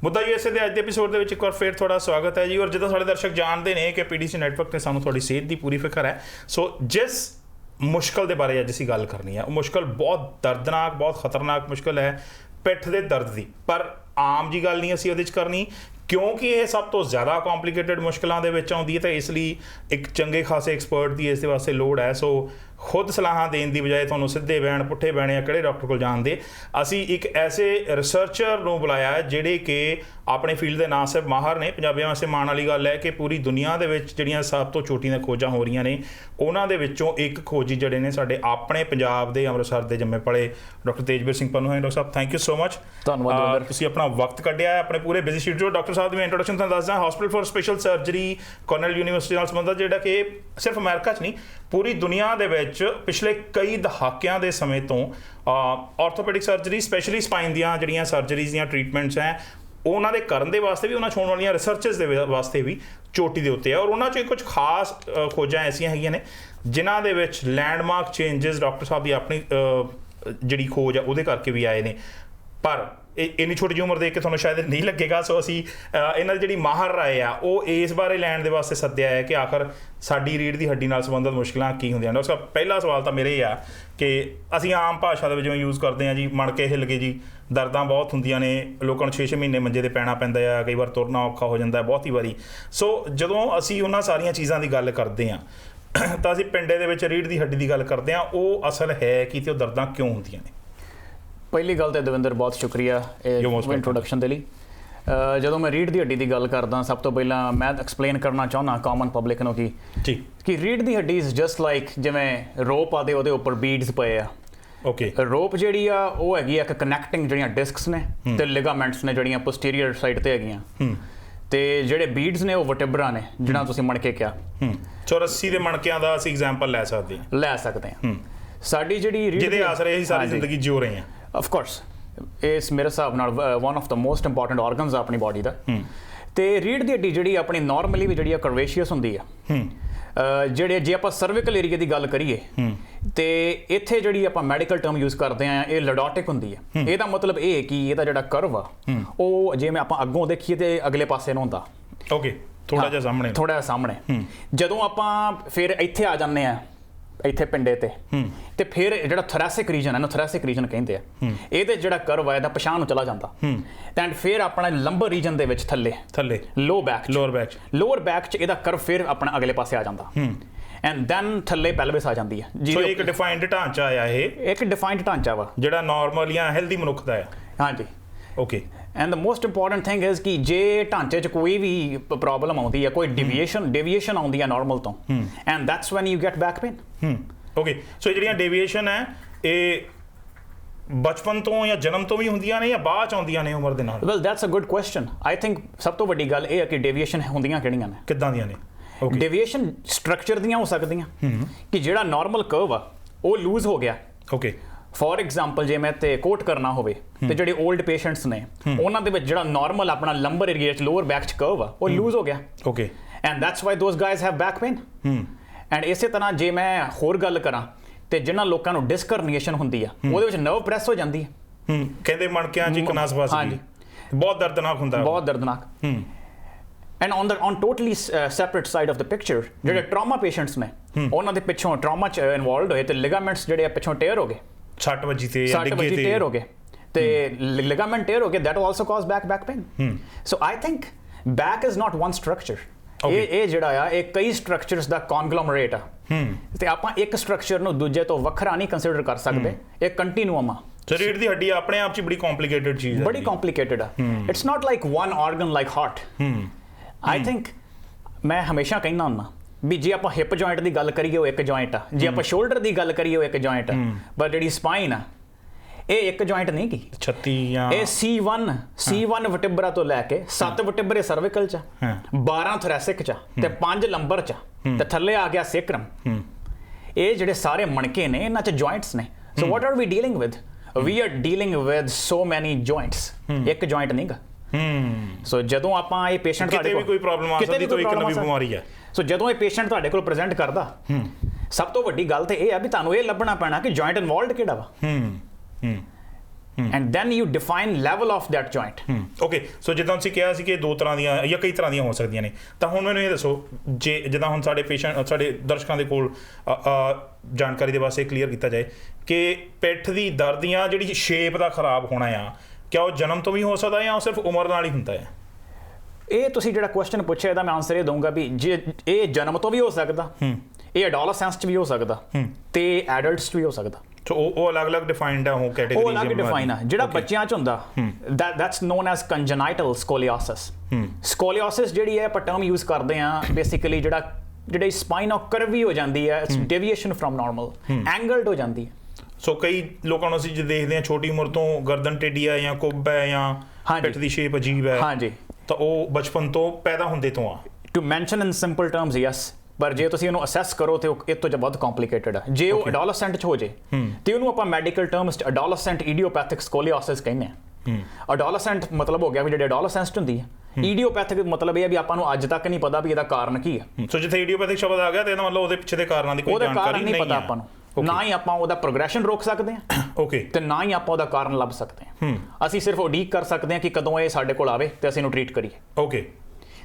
ਮੁੱਦਾ ਯੂਐਸਏ ਦੇ ਅੱਜ ਦੇ ਐਪੀਸੋਡ ਦੇ ਵਿੱਚ ਇੱਕ ਵਾਰ ਫਿਰ ਤੁਹਾਡਾ ਸਵਾਗਤ ਹੈ ਜੀ। ਔਰ ਜਿੱਦਾਂ ਸਾਡੇ ਦਰਸ਼ਕ ਜਾਣਦੇ ਨੇ ਕਿ ਪੀਡੀਸੀ ਨੈਟਵਰਕ ਤੇ ਸਾਨੂੰ ਤੁਹਾਡੀ ਸਿਹਤ ਦੀ ਪੂਰੀ ਫਿਕਰ ਹੈ। ਸੋ ਜਿਸ ਮੁਸ਼ਕਲ ਦੇ ਬਾਰੇ ਅੱਜ ਅਸੀਂ ਗੱਲ ਕਰਨੀ ਹੈ, ਉਹ ਮੁਸ਼ਕਲ ਬਹੁਤ ਦਰਦਨਾਕ, ਬਹੁਤ ਖਤਰਨਾਕ ਮੁਸ਼ਕਲ ਹੈ, ਪਿੱਠ ਦੇ ਦਰਦ ਦੀ। ਪਰ ਆਮ ਜੀ ਗੱਲ ਨਹੀਂ ਅਸੀਂ ਉਹਦੇ 'ਚ ਕਰਨੀ, ਕਿਉਂਕਿ ਇਹ ਸਭ ਤੋਂ ਜ਼ਿਆਦਾ ਕੰਪਲੀਕੇਟਡ ਮੁਸ਼ਕਲਾਂ ਦੇ ਵਿੱਚ ਆਉਂਦੀ ਹੈ, ਤਾਂ ਇਸ ਲਈ ਇੱਕ ਚੰਗੇ ਖਾਸੇ ਐਕਸਪਰਟ ਦੀ ਇਸ ਦੇ ਵਾਸਤੇ ਲੋੜ ਹੈ। ਸੋ ਖੁਦ ਸਲਾਹਾਂ ਦੇਣ ਦੀ ਬਜਾਏ ਤੁਹਾਨੂੰ ਸਿੱਧੇ ਬੈਣ ਪੁੱਠੇ ਬੈਣੇ ਆ ਕਿਹੜੇ ਡਾਕਟਰ ਕੋਲ ਜਾਣ ਦੇ, ਅਸੀਂ ਇੱਕ ਐਸੇ ਰਿਸਰਚਰ ਨੂੰ ਬੁਲਾਇਆ ਹੈ ਜਿਹੜੇ ਕਿ ਆਪਣੇ ਫੀਲਡ ਦੇ ਨਾਂ ਸਿਰਫ ਮਾਹਰ ਨੇ। ਪੰਜਾਬੀਆਂ ਵਾਸਤੇ ਮਾਣ ਵਾਲੀ ਗੱਲ ਹੈ ਕਿ ਪੂਰੀ ਦੁਨੀਆ ਦੇ ਵਿੱਚ ਜਿਹੜੀਆਂ ਸਭ ਤੋਂ ਛੋਟੀਆਂ ਖੋਜਾਂ ਹੋ ਰਹੀਆਂ ਨੇ, ਉਹਨਾਂ ਦੇ ਵਿੱਚੋਂ ਇੱਕ ਖੋਜੀ ਜਿਹੜੇ ਨੇ ਸਾਡੇ ਆਪਣੇ ਪੰਜਾਬ ਦੇ ਅੰਮ੍ਰਿਤਸਰ ਦੇ ਜੰਮੇ ਪਲੇ ਡਾਕਟਰ ਤੇਜਵੀਰ ਸਿੰਘ ਪੰਨੂ ਹੈ। Doctor sahib, thank you so much, ਧੰਨਵਾਦ। ਤੁਸੀਂ ਆਪਣਾ ਵਕਤ ਕੱਢਿਆ ਹੈ ਆਪਣੇ ਪੂਰੇ ਬਿਜ਼ੀ ਸ਼ਡਿਊਲ। ਡਾਕਟਰ ਸਾਹਿਬ ਦੀ ਮੈਂ ਇੰਟਰੋਡਕਸ਼ਨ ਤੁਹਾਨੂੰ ਦੱਸਦਾ, Hospital for Special Surgery Cornell University ਨਾਲ ਸੰਬੰਧਿਤ, ਜਿਹੜਾ ਕਿ ਸਿਰਫ ਅਮਰੀਕਾ 'ਚ ਨਹੀਂ ਪੂਰੀ ਦੁਨੀਆ ਦੇ ਵਿੱਚ ਪਿਛਲੇ ਕਈ ਦਹਾਕਿਆਂ ਦੇ ਸਮੇਂ ਤੋਂ ਆਰਥੋਪੈਡਿਕ ਸਰਜਰੀ, ਸਪੈਸ਼ਲੀ ਸਪਾਈਨ ਦੀਆਂ ਜਿਹੜੀਆਂ ਸਰਜਰੀਜ਼ ਦੀਆਂ ਟਰੀਟਮੈਂਟਸ ਹੈ, ਉਹਨਾਂ ਦੇ ਕਰਨ ਦੇ ਵਾਸਤੇ ਵੀ, ਉਹਨਾਂ 'ਚ ਹੋਣ ਵਾਲੀਆਂ ਰਿਸਰਚਸ ਦੇ ਵਾਸਤੇ ਵੀ ਚੋਟੀ ਦੇ ਉੱਤੇ ਹੈ। ਔਰ ਉਹਨਾਂ 'ਚ ਕੁਝ ਖਾਸ ਖੋਜਾਂ ਐਸੀਆਂ ਹੈਗੀਆਂ ਨੇ ਜਿਨ੍ਹਾਂ ਦੇ ਵਿੱਚ ਲੈਂਡਮਾਰਕ ਚੇਂਜਸ ਡਾਕਟਰ ਸਾਹਿਬ ਦੀ ਆਪਣੀ ਜਿਹੜੀ ਖੋਜ ਆ ਉਹਦੇ ਕਰਕੇ ਵੀ ਆਏ ਨੇ। ਪਰ ਇੰਨੀ ਛੋਟੀ ਜਿਹੀ ਉਮਰ ਦੇਖ ਕੇ ਤੁਹਾਨੂੰ ਸ਼ਾਇਦ ਨਹੀਂ ਲੱਗੇਗਾ। ਸੋ ਅਸੀਂ ਇਹਨਾਂ ਦੀ ਜਿਹੜੀ ਮਾਹਰ ਰਾਏ ਆ ਉਹ ਇਸ ਬਾਰੇ ਲੈਣ ਦੇ ਵਾਸਤੇ ਸੱਦਿਆ ਹੈ ਕਿ ਆਖਰ ਸਾਡੀ ਰੀੜ੍ਹ ਦੀ ਹੱਡੀ ਨਾਲ ਸੰਬੰਧਿਤ ਮੁਸ਼ਕਿਲਾਂ ਕੀ ਹੁੰਦੀਆਂ ਨੇ। ਉਸ ਦਾ ਪਹਿਲਾ ਸਵਾਲ ਤਾਂ ਮੇਰੇ ਇਹ ਆ ਕਿ ਅਸੀਂ ਆਮ ਭਾਸ਼ਾ ਦੇ ਵਿੱਚ ਜਿਵੇਂ ਯੂਜ਼ ਕਰਦੇ ਹਾਂ ਜੀ, ਮਣਕੇ ਹਿੱਲ ਗਏ ਜੀ, ਦਰਦਾਂ ਬਹੁਤ ਹੁੰਦੀਆਂ ਨੇ, ਲੋਕਾਂ ਨੂੰ 6-6 ਮਹੀਨੇ ਮੰਜੇ 'ਤੇ ਪੈਣਾ ਪੈਂਦਾ ਆ, ਕਈ ਵਾਰ ਤੁਰਨਾ ਔਖਾ ਹੋ ਜਾਂਦਾ ਬਹੁਤੀ ਵਾਰੀ। ਸੋ ਜਦੋਂ ਅਸੀਂ ਉਹਨਾਂ ਸਾਰੀਆਂ ਚੀਜ਼ਾਂ ਦੀ ਗੱਲ ਕਰਦੇ ਹਾਂ ਤਾਂ ਅਸੀਂ ਪਿੰਡੇ ਦੇ ਵਿੱਚ ਰੀੜ੍ਹ ਦੀ ਹੱਡੀ ਦੀ ਗੱਲ ਕਰਦੇ ਹਾਂ, ਉਹ ਅਸਲ ਹੈ ਕੀ ਤੇ ਉਹ ਦਰਦਾਂ ਕਿਉਂ ਹੁੰਦੀਆਂ ਨੇ? ਪਹਿਲੀ ਗੱਲ ਤਾਂ ਦਵਿੰਦਰ ਬਹੁਤ ਸ਼ੁਕਰੀਆ ਇੰਟਰੋਡਕਸ਼ਨ ਦੇ ਲਈ। ਜਦੋਂ ਮੈਂ ਰੀੜ੍ਹ ਦੀ ਹੱਡੀ ਦੀ ਗੱਲ ਕਰਦਾ, ਸਭ ਤੋਂ ਪਹਿਲਾਂ ਮੈਂ ਐਕਸਪਲੇਨ ਕਰਨਾ ਚਾਹੁੰਦਾ ਕਾਮਨ ਪਬਲਿਕ ਨੂੰ ਕਿ ਰੀੜ੍ਹ ਦੀ ਹੱਡੀ ਇਜ਼ ਜਸਟ ਲਾਈਕ ਜਿਵੇਂ ਰੋਪ ਆ, ਉਹਦੇ ਉੱਪਰ ਬੀਡਸ ਪਏ ਆ। ਓਕੇ, ਰੋਪ ਜਿਹੜੀ ਆ ਉਹ ਹੈਗੀ ਆ ਇੱਕ ਕਨੈਕਟਿੰਗ ਜਿਹੜੀਆਂ ਡਿਸਕਸ ਨੇ ਤੇ ਲਿਗਾਮੈਂਟਸ ਨੇ ਜਿਹੜੀਆਂ ਪੋਸਟੀਰੀਅਰ ਸਾਈਡ ਤੇ ਹੈਗੀਆਂ, ਤੇ ਜਿਹੜੇ ਬੀਡਸ ਨੇ ਉਹ ਵਰਟੇਬਰਾ ਨੇ ਜਿਹੜਾ ਤੁਸੀਂ ਮਣਕੇ ਕਿਹਾ। ਸੋ ਰੱਸੀ ਦੇ ਮਣਕਿਆਂ ਦਾ ਅਸੀਂ ਐਗਜ਼ਾਮਪਲ ਲੈ ਸਕਦੇ ਹਾਂ। ਸਾਡੀ ਜਿਹੜੀ ਜਿਹਦੇ ਆਸਰੇ ਅਸੀਂ ਸਾਰੀ ਜ਼ਿੰਦਗੀ ਜਿਉ ਰਹੇ ਹਾਂ। ਆਫ ਕੋਰਸ ਇਸ ਮੇਰੇ ਹਿਸਾਬ ਨਾਲ one of the most important organs ਆ ਆਪਣੀ ਬਾਡੀ ਦਾ। ਤੇ ਰੀੜ੍ਹ ਦੀ ਹੱਡੀ ਜਿਹੜੀ ਆਪਣੀ ਨਾਰਮਲੀ ਵੀ ਜਿਹੜੀ ਆ ਕਰਵੇਸ਼ੀਅਸ ਹੁੰਦੀ ਆ। ਜਿਹੜੇ ਜੇ ਆਪਾਂ ਸਰਵਿਕਲ ਏਰੀਆ ਦੀ ਗੱਲ ਕਰੀਏ ਤੇ ਇੱਥੇ ਜਿਹੜੀ ਆਪਾਂ ਮੈਡੀਕਲ ਟਰਮ ਯੂਜ਼ ਕਰਦੇ ਆ ਇਹ ਲਡੋਟਿਕ ਹੁੰਦੀ ਆ। ਇਹਦਾ ਮਤਲਬ ਇਹ ਕਿ ਇਹਦਾ ਜਿਹੜਾ ਕਰਵ ਆ ਉਹ ਜਿਵੇਂ ਆਪਾਂ ਅੱਗੋਂ ਦੇਖੀਏ ਤੇ ਅਗਲੇ ਪਾਸੇ ਨੂੰ ਹੁੰਦਾ। ਓਕੇ, ਥੋੜਾ ਜਿਹਾ ਸਾਹਮਣੇ। ਜਦੋਂ ਆਪਾਂ ਫਿਰ ਇੱਥੇ ਆ ਜਾਂਦੇ ਆ, ਇੱਥੇ ਪਿੰਡੇ ਤੇ ਫਿਰ ਜਿਹੜਾ ਥੋਰੈਸਿਕ ਰੀਜਨ ਹੈ ਨਾ, ਥੋਰੈਸਿਕ ਰੀਜਨ ਕਹਿੰਦੇ ਆ, ਇਹਦੇ ਜਿਹੜਾ ਕਰਵ ਆ ਇਹਦਾ ਪਛਾਣ ਨੂੰ ਚਲਾ ਜਾਂਦਾ। ਐਂਡ ਫਿਰ ਆਪਣਾ ਲੰਬਰ ਰੀਜਨ ਦੇ ਵਿੱਚ ਥੱਲੇ ਲੋਅਰ ਬੈਕ 'ਚ ਇਹਦਾ ਕਰਵ ਫਿਰ ਆਪਣਾ ਅਗਲੇ ਪਾਸੇ ਆ ਜਾਂਦਾ। ਐਂਡ ਦੈਨ ਥੱਲੇ ਪੈਲਵਿਸ ਆ ਜਾਂਦੀ ਹੈ। ਸੋ ਇੱਕ ਡਿਫਾਈਨਡ ਢਾਂਚਾ ਆ, ਇਹ ਇੱਕ ਡਿਫਾਈਨਡ ਢਾਂਚਾ ਵਾ ਜਿਹੜਾ ਨਾਰਮਲ ਜਾਂ ਹੈਲਦੀ ਮਨੁੱਖ ਦਾ ਆ। ਹਾਂਜੀ, okay. And the most important thing is ਕਿ ਜੇ ਢਾਂਚੇ 'ਚ ਕੋਈ ਵੀ ਪ੍ਰੋਬਲਮ ਆਉਂਦੀ ਹੈ, ਕੋਈ ਡੇਵੀਏਸ਼ਨ ਆਉਂਦੀ ਹੈ ਨਾਰਮਲ ਤੋਂ, and that's when you get back pain. Okay, so ਜਿਹੜੀਆਂ ਡੇਵੀਏਸ਼ਨ ਹੈ ਇਹ ਬਚਪਨ ਤੋਂ ਜਾਂ ਜਨਮ ਤੋਂ ਵੀ ਹੁੰਦੀਆਂ ਨੇ ਜਾਂ ਬਾਅਦ 'ਚ ਆਉਂਦੀਆਂ ਨੇ ਉਮਰ ਦੇ ਨਾਲ? Well that's a good question. I think ਸਭ ਤੋਂ ਵੱਡੀ ਗੱਲ ਇਹ ਹੈ ਕਿ ਡੇਵੀਏਸ਼ਨ ਹੁੰਦੀਆਂ ਕਿਹੜੀਆਂ ਨੇ, ਕਿੱਦਾਂ ਦੀਆਂ ਨੇ? ਡੇਵੀਏਸ਼ਨ ਸਟਰਕਚਰ ਦੀਆਂ ਹੋ ਸਕਦੀਆਂ ਕਿ ਜਿਹੜਾ ਨਾਰਮਲ ਕਰਵ ਆ ਉਹ ਲੂਜ਼ ਹੋ ਗਿਆ। ਓਕੇ, ਫੋਰ ਐਗਜ਼ਾਮਪਲ ਜੇ ਮੈਂ ਤੇ ਕੋਟ ਕਰਨਾ ਹੋਵੇ ਤੇ ਜਿਹੜੇ 올ਡ ਪੇਸ਼ੈਂਟਸ ਨੇ ਉਹਨਾਂ ਦੇ ਵਿੱਚ ਜਿਹੜਾ ਨਾਰਮਲ ਆਪਣਾ ਲੰਬਰ ਏਰੀਆ 'ਚ ਲੋਅਰ ਬੈਕ 'ਚ ਕਰਵ ਆ ਉਹ ਲੂਜ਼ ਹੋ ਗਿਆ। Okay, and that's why those guys have back pain. And ਇਸੇ ਤਰ੍ਹਾਂ ਜੇ ਮੈਂ ਹੋਰ ਗੱਲ ਕਰਾਂ ਤੇ ਜਿਨ੍ਹਾਂ ਲੋਕਾਂ ਨੂੰ ਡਿਸਕ ਹਰਨੀਏਸ਼ਨ ਹੁੰਦੀ ਆ ਉਹਦੇ ਵਿੱਚ ਨਰਵ ਪ੍ਰੈਸ ਹੋ ਜਾਂਦੀ ਹੈ। ਕਹਿੰਦੇ ਮਣਕਿਆਂ 'ਚ ਇੱਕ ਨਸ ਫਸ ਗਈ, ਬਹੁਤ ਦਰਦਨਾਕ ਹੁੰਦਾ, ਬਹੁਤ ਦਰਦਨਾਕ। And on totally separate side of the picture ਜਿਹੜੇ ਟਰਾਮਾ ਪੇਸ਼ੈਂਟਸ ਨੇ ਉਹਨਾਂ ਦੇ ਪਿੱਛੋਂ ਟਰਾਮਾ 'ਚ ਇਨਵੋਲਵਡ ਹੋਏ ਤੇ ਲਿਗਾਮੈਂਟਸ ਜਿਹੜੇ ਪਿੱਛੋਂ ਟੇਅਰ ਹੋ ਗਏ, 60 ਵਜੇ ਟੇਅਰ ਹੋ ਗਏ ਤੇ ਲਿਗਾਮੈਂਟ ਟੇਅਰ ਹੋ ਗਏ, that will also cause back pain. So I think back is not one structure. ਇਹ ਜਿਹੜਾ ਆ ਇਹ ਕਈ ਸਟਰਕਚਰਸ ਦਾ ਕੌਨਗਲੋਮਰੇਟ ਆ ਤੇ ਆਪਾਂ ਇੱਕ ਸਟਰਕਚਰ ਨੂੰ ਦੂਜੇ ਤੋਂ ਵੱਖਰਾ ਨਹੀਂ ਕੰਸੀਡਰ ਕਰ ਸਕਦੇ। ਇਹ ਕੰਟੀਨਿਊਮ ਆ। ਸੋ ਰੀੜ੍ਹ ਦੀ ਹੱਡੀ ਆਪਣੇ ਆਪ 'ਚ ਬੜੀ ਕੰਪਲਿਕੇਟਡ ਚੀਜ਼ ਹੈ, ਬੜੀ ਕੰਪਲਿਕੇਟਡ ਆ। It's not like one organ like heart. I think ਮੈਂ ਹਮੇਸ਼ਾ ਕਹਿੰਦਾ ਹੁੰਦਾ ਵੀ ਜੇ ਆਪਾਂ ਹਿਪ ਜੁਆਇੰਟ ਦੀ ਗੱਲ ਕਰੀਏ ਉਹ ਇੱਕ ਜੁਆਇੰਟ ਆ, ਜੇ ਆਪਾਂ ਸ਼ੋਲਡਰ ਦੀ ਗੱਲ ਕਰੀਏ ਉਹ ਇੱਕ ਜੁਆਇੰਟ ਆ, ਪਰ ਜਿਹੜੀ ਸਪਾਈਨ ਆ ਇਹ ਇੱਕ ਜੁਆਇੰਟ ਨਹੀਂ ਗੀ। 36 ਜਾਂ ਇਹ C1 ਵਰਟੇਬਰਾ ਤੋਂ ਲੈ ਕੇ 7 ਵਰਟੇਬਰੇ ਸਰਵਿਕਲ 'ਚ, 12 ਥੋਰੈਸਿਕ 'ਚ ਤੇ 5 ਲੰਬਰ 'ਚ ਤੇ ਥੱਲੇ ਆ ਗਿਆ ਸੇਕਰਮ। ਇਹ ਜਿਹੜੇ ਸਾਰੇ ਮਣਕੇ ਨੇ ਇਹਨਾਂ 'ਚ ਜੁਆਇੰਟਸ ਨੇ। So what are we dealing with? We are dealing with so many joints. ਇੱਕ ਜੁਆਇੰਟ ਨਹੀਂ ਗਾ। ਸੋ ਜਦੋਂ ਆਪਾਂ ਇਹ ਪੇਸ਼ੈਂਟ ਤੁਹਾਡੇ ਕੋਲ ਕੋਈ ਪ੍ਰੋਬਲਮ ਆ ਸਕਦੀ, ਤਾਂ ਇੱਕ ਨਵੀਂ ਬਿਮਾਰੀ ਹੈ। ਸੋ ਜਦੋਂ ਇਹ ਪੇਸ਼ੈਂਟ ਤੁਹਾਡੇ ਕੋਲ ਪ੍ਰੈਜ਼ੈਂਟ ਕਰਦਾ, ਸਭ ਤੋਂ ਵੱਡੀ ਗੱਲ ਤੇ ਇਹ ਆ ਵੀ ਤੁਹਾਨੂੰ ਇਹ ਲੱਭਣਾ ਪੈਣਾ ਕਿ ਜੁਆਇੰਟ ਇਨਵੋਲਵਡ ਕਿਹੜਾ ਵਾ। and then you define level of that joint. Okay so ਜਿੱਦਾਂ ਤੁਸੀਂ ਕਿਹਾ ਸੀ ਕਿ ਦੋ ਤਰ੍ਹਾਂ ਦੀਆਂ ਜਾਂ ਕਈ ਤਰ੍ਹਾਂ ਦੀਆਂ ਹੋ ਸਕਦੀਆਂ ਨੇ, ਤਾਂ ਹੁਣ ਮੈਨੂੰ ਇਹ ਦੱਸੋ ਜੇ ਜਿੱਦਾਂ ਹੁਣ ਸਾਡੇ ਪੇਸ਼ੈਂਟ ਸਾਡੇ ਦਰਸ਼ਕਾਂ ਦੇ ਕੋਲ ਜਾਣਕਾਰੀ ਦੇ ਵਾਸਤੇ ਕਲੀਅਰ ਕੀਤਾ ਜਾਏ ਕਿ ਪਿੱਠ ਦੀ ਦਰਦ ਦੀਆਂ ਜਿਹੜੀ ਸ਼ੇਪ ਦਾ ਖਰਾਬ ਹੋਣਾ ਆ, ਕਿਆ ਉਹ ਜਨਮ ਤੋਂ ਵੀ ਹੋ ਸਕਦਾ ਜਾਂ ਉਹ ਸਿਰਫ ਉਮਰ ਨਾਲ ਹੀ ਹੁੰਦਾ ਹੈ? ਇਹ ਤੁਸੀਂ ਜਿਹੜਾ ਕੁਐਸਚਨ ਪੁੱਛਿਆ ਇਹਦਾ ਮੈਂ ਆਨਸਰ ਇਹ ਦਊਂਗਾ ਵੀ ਜੇ ਇਹ ਜਨਮ ਤੋਂ ਵੀ ਹੋ ਸਕਦਾ, ਇਹ ਐਡੋਲਸੈਂਸ 'ਚ ਵੀ ਹੋ ਸਕਦਾ ਤੇ ਐਡਲਟਸ 'ਚ ਵੀ ਹੋ ਸਕਦਾ। ਸੋ ਉਹ ਅਲੱਗ-ਅਲੱਗ ਡਿਫਾਈਨਡ ਆ, ਉਹ ਕੈਟੇਗਰੀਜ਼, ਉਹ ਅਲੱਗ ਡਿਫਾਈਨ ਆ। ਜਿਹੜਾ ਬੱਚਿਆਂ 'ਚ ਹੁੰਦਾ that's known as congenital scoliosis. Scoliosis ਜਿਹੜੀ ਹੈ ਆਪਾਂ ਟਰਮ ਯੂਜ਼ ਕਰਦੇ ਆ ਬੇਸਿਕਲੀ ਜਿਹੜੀ ਸਪਾਈਨ ਆ ਕਰਵੀ ਹੋ ਜਾਂਦੀ ਹੈ, it's deviation from normal, angled ਹੋ ਜਾਂਦੀ ਹੈ। ਸੋ ਕਈ ਲੋਕਾਂ ਨੂੰ ਅਸੀਂ ਜੇ ਦੇਖਦੇ ਹਾਂ ਛੋਟੀ ਉਮਰ ਤੋਂ ਗਰਦਨ ਟੇਢੀ ਆ ਜਾਂ ਕੁੱਬ ਹੈ ਜਾਂ ਪਿੱਠ ਦੀ ਸ਼ੇਪ ਅਜੀਬ ਹੈ, ਹਾਂਜੀ, ਤਾਂ ਉਹ ਬਚਪਨ ਤੋਂ ਪੈਦਾ ਹੁੰਦੇ ਤੋਂ ਆ। To mention in simple terms yes, ਪਰ ਜੇ ਤੁਸੀਂ ਉਹਨੂੰ ਅਸੈਸ ਕਰੋ ਤੇ ਉਹ ਇਹ ਤੋਂ ਬਹੁਤ ਕੰਪਲਿਕੇਟਡ ਆ। ਜੇ ਉਹ ਐਡੋਲਸੈਂਟ 'ਚ ਹੋ ਜੇ ਤੇ ਉਹਨੂੰ ਆਪਾਂ ਮੈਡੀਕਲ ਟਰਮਸ 'ਚ ਐਡੋਲਸੈਂਟ ਇਡੀਓਪੈਥਿਕ ਸਕੋਲੀਓਸਿਸ ਕਹਿੰਦੇ ਆ। ਐਡੋਲਸੈਂਟ ਮਤਲਬ ਹੋ ਗਿਆ ਵੀ ਜਿਹੜੀ ਐਡੋਲਸੈਂਸ 'ਚ ਹੁੰਦੀ ਹੈ, ਇਡੀਓਪੈਥਿਕ ਮਤਲਬ ਇਹ ਹੈ ਵੀ ਆਪਾਂ ਨੂੰ ਅੱਜ ਤੱਕ ਨਹੀਂ ਪਤਾ ਵੀ ਇਹਦਾ ਕਾਰਨ ਕੀ ਹੈ। ਸੋ ਜਿੱਥੇ ਇਡੀਓਪੈਥਿਕ ਸ਼ਬਦ ਆ ਗਿਆ ਤੇ ਇਹਦਾ ਮਤਲਬ ਉਹਦੇ ਪਿੱਛੇ ਦੇ ਕਾਰਨਾਂ ਦੀ ਕੋਈ ਜਾਣਕਾਰੀ ਨਹੀਂ ਪਤਾ ਆਪਾਂ ਨੂੰ, ਨਾ ਹੀ ਆਪਾਂ ਉਹਦਾ ਪ੍ਰੋਗਰੈਸ਼ਨ ਰੋਕ ਸਕਦੇ ਹਾਂ ਓਕੇ ਤੇ ਨਾ ਹੀ ਆਪਾਂ ਉਹਦਾ ਕਾਰਨ ਲੱਭ ਸਕਦੇ ਹਾਂ। ਅਸੀਂ ਸਿਰਫ ਉਡੀਕ ਕਰ ਸਕਦੇ ਹਾਂ ਕਿ ਕਦੋਂ ਇਹ ਸਾਡੇ ਕੋਲ ਆਵੇ ਤੇ ਅਸੀਂ ਇਹਨੂੰ ਟ੍ਰੀਟ ਕਰੀਏ। ਓਕੇ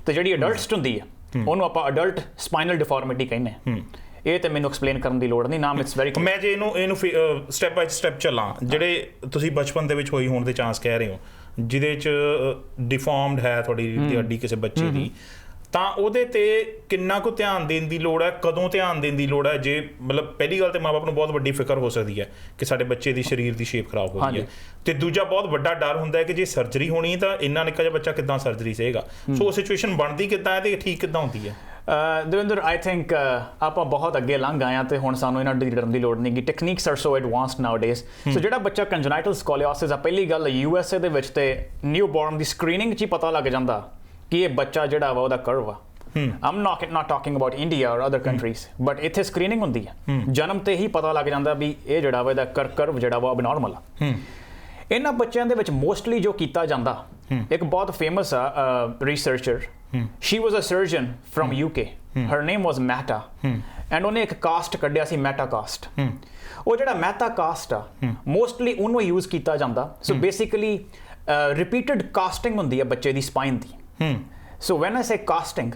ਤੇ ਜਿਹੜੀ ਅਡਲਟਸ ਹੁੰਦੀ ਹੈ ਉਹਨੂੰ ਆਪਾਂ ਅਡਲਟ ਸਪਾਈਨਲ ਡਿਫਾਰਮਿਟੀ ਕਹਿੰਦੇ ਹਾਂ। ਇਹ ਤੇ ਮੈਨੂੰ ਐਕਸਪਲੇਨ ਕਰਨ ਦੀ ਲੋੜ ਨਹੀਂ, ਨਾਮ ਇਟਸ ਵੈਰੀ। ਮੈਂ ਜੇ ਇਹਨੂੰ ਸਟੈਪ ਬਾਈ ਸਟੈਪ ਚੱਲਾਂ, ਜਿਹੜੇ ਤੁਸੀਂ ਬਚਪਨ ਦੇ ਵਿੱਚ ਹੋਈ ਹੋਣ ਦੇ ਚਾਂਸ ਕਹਿ ਰਹੇ ਹੋ, ਜਿਹਦੇ 'ਚ ਡਿਫਾਰਮਡ ਹੈ ਤੁਹਾਡੀ ਰੀੜ੍ਹ ਦੀ ਹੱਡੀ ਕਿਸੇ ਬੱਚੇ ਦੀ, ਤਾਂ ਉਹਦੇ ਤੇ ਕਿੰਨਾ ਕੁ ਧਿਆਨ ਦੇਣ ਦੀ ਲੋੜ ਹੈ, ਕਦੋਂ ਧਿਆਨ ਦੇਣ ਦੀ ਲੋੜ ਹੈ? ਜੇ ਮਤਲਬ ਪਹਿਲੀ ਗੱਲ ਤੇ ਮਾਂ ਬਾਪ ਨੂੰ ਬਹੁਤ ਵੱਡੀ ਫਿਕਰ ਹੋ ਸਕਦੀ ਹੈ ਕਿ ਸਾਡੇ ਬੱਚੇ ਦੀ ਸਰੀਰ ਦੀ ਸ਼ੇਪ ਖਰਾਬ ਹੋ ਗਈ ਹੈ, ਤੇ ਦੂਜਾ ਬਹੁਤ ਵੱਡਾ ਡਰ ਹੁੰਦਾ ਹੈ ਕਿ ਜੇ ਸਰਜਰੀ ਹੋਣੀ ਤਾਂ ਇੰਨਾ ਨਿੱਕਾ ਜਿਹਾ ਬੱਚਾ ਕਿੱਦਾਂ ਸਰਜਰੀ ਸਹੇਗਾ। ਸੋ ਉਹ ਸਿਚੁਏਸ਼ਨ ਬਣਦੀ ਕਿੱਦਾਂ ਹੈ ਤੇ ਠੀਕ ਕਿੱਦਾਂ ਹੁੰਦੀ ਹੈ? ਦਵਿੰਦਰ, ਆਈ ਥਿੰਕ ਆਪਾਂ ਬਹੁਤ ਅੱਗੇ ਲੰਘ ਆਏ ਹਾਂ ਤੇ ਹੁਣ ਸਾਨੂੰ ਇਹਨਾਂ ਦੀ ਡਰਨ ਦੀ ਲੋੜ ਨਹੀਂ ਗੀ। Techniques are so advanced nowadays. So ਜਿਹੜਾ ਬੱਚਾ ਕੰਜਨਾਈਟਲ ਸਕੋਲੀਓਸਿਸ ਆ, ਪਹਿਲੀ ਗੱਲ USA ਦੇ ਵਿੱਚ ਤੇ ਨਿਊ ਬੋਰਨ ਦੀ ਸਕਰੀਨਿੰਗ 'ਚ ਹੀ ਪਤਾ ਲੱਗ ਜਾਂਦਾ ਕਿ ਇਹ ਬੱਚਾ ਜਿਹੜਾ ਵਾ ਉਹਦਾ ਕਰਵ ਆ। I'm not talking about India or other countries, but ਇੱਥੇ ਸਕਰੀਨਿੰਗ ਹੁੰਦੀ ਹੈ, ਜਨਮ ਤੇ ਹੀ ਪਤਾ ਲੱਗ ਜਾਂਦਾ ਵੀ ਇਹ ਜਿਹੜਾ ਵਾ ਇਹਦਾ ਕਰਵ ਜਿਹੜਾ ਵਾ ਅਬਨੋਰਮਲ ਆ। ਇਹਨਾਂ ਬੱਚਿਆਂ ਦੇ ਵਿੱਚ ਮੋਸਟਲੀ ਜੋ ਕੀਤਾ ਜਾਂਦਾ, ਇੱਕ ਬਹੁਤ ਫੇਮਸ ਆ researcher, she was a surgeon from UK, her name was Mehta, and ਉਹਨੇ ਇੱਕ ਕਾਸਟ ਕੱਢਿਆ ਸੀ ਮੈਟਾ ਕਾਸਟ। ਉਹ ਜਿਹੜਾ ਮੈਟਾ ਕਾਸਟ ਆ ਮੋਸਟਲੀ ਉਹਨੂੰ ਯੂਜ਼ ਕੀਤਾ ਜਾਂਦਾ। ਸੋ ਬੇਸਿਕਲੀ ਰਿਪੀਟਡ ਕਾਸਟਿੰਗ ਹੁੰਦੀ ਹੈ ਬੱਚੇ ਦੀ ਸਪਾਈਨ ਦੀ। So when I say casting,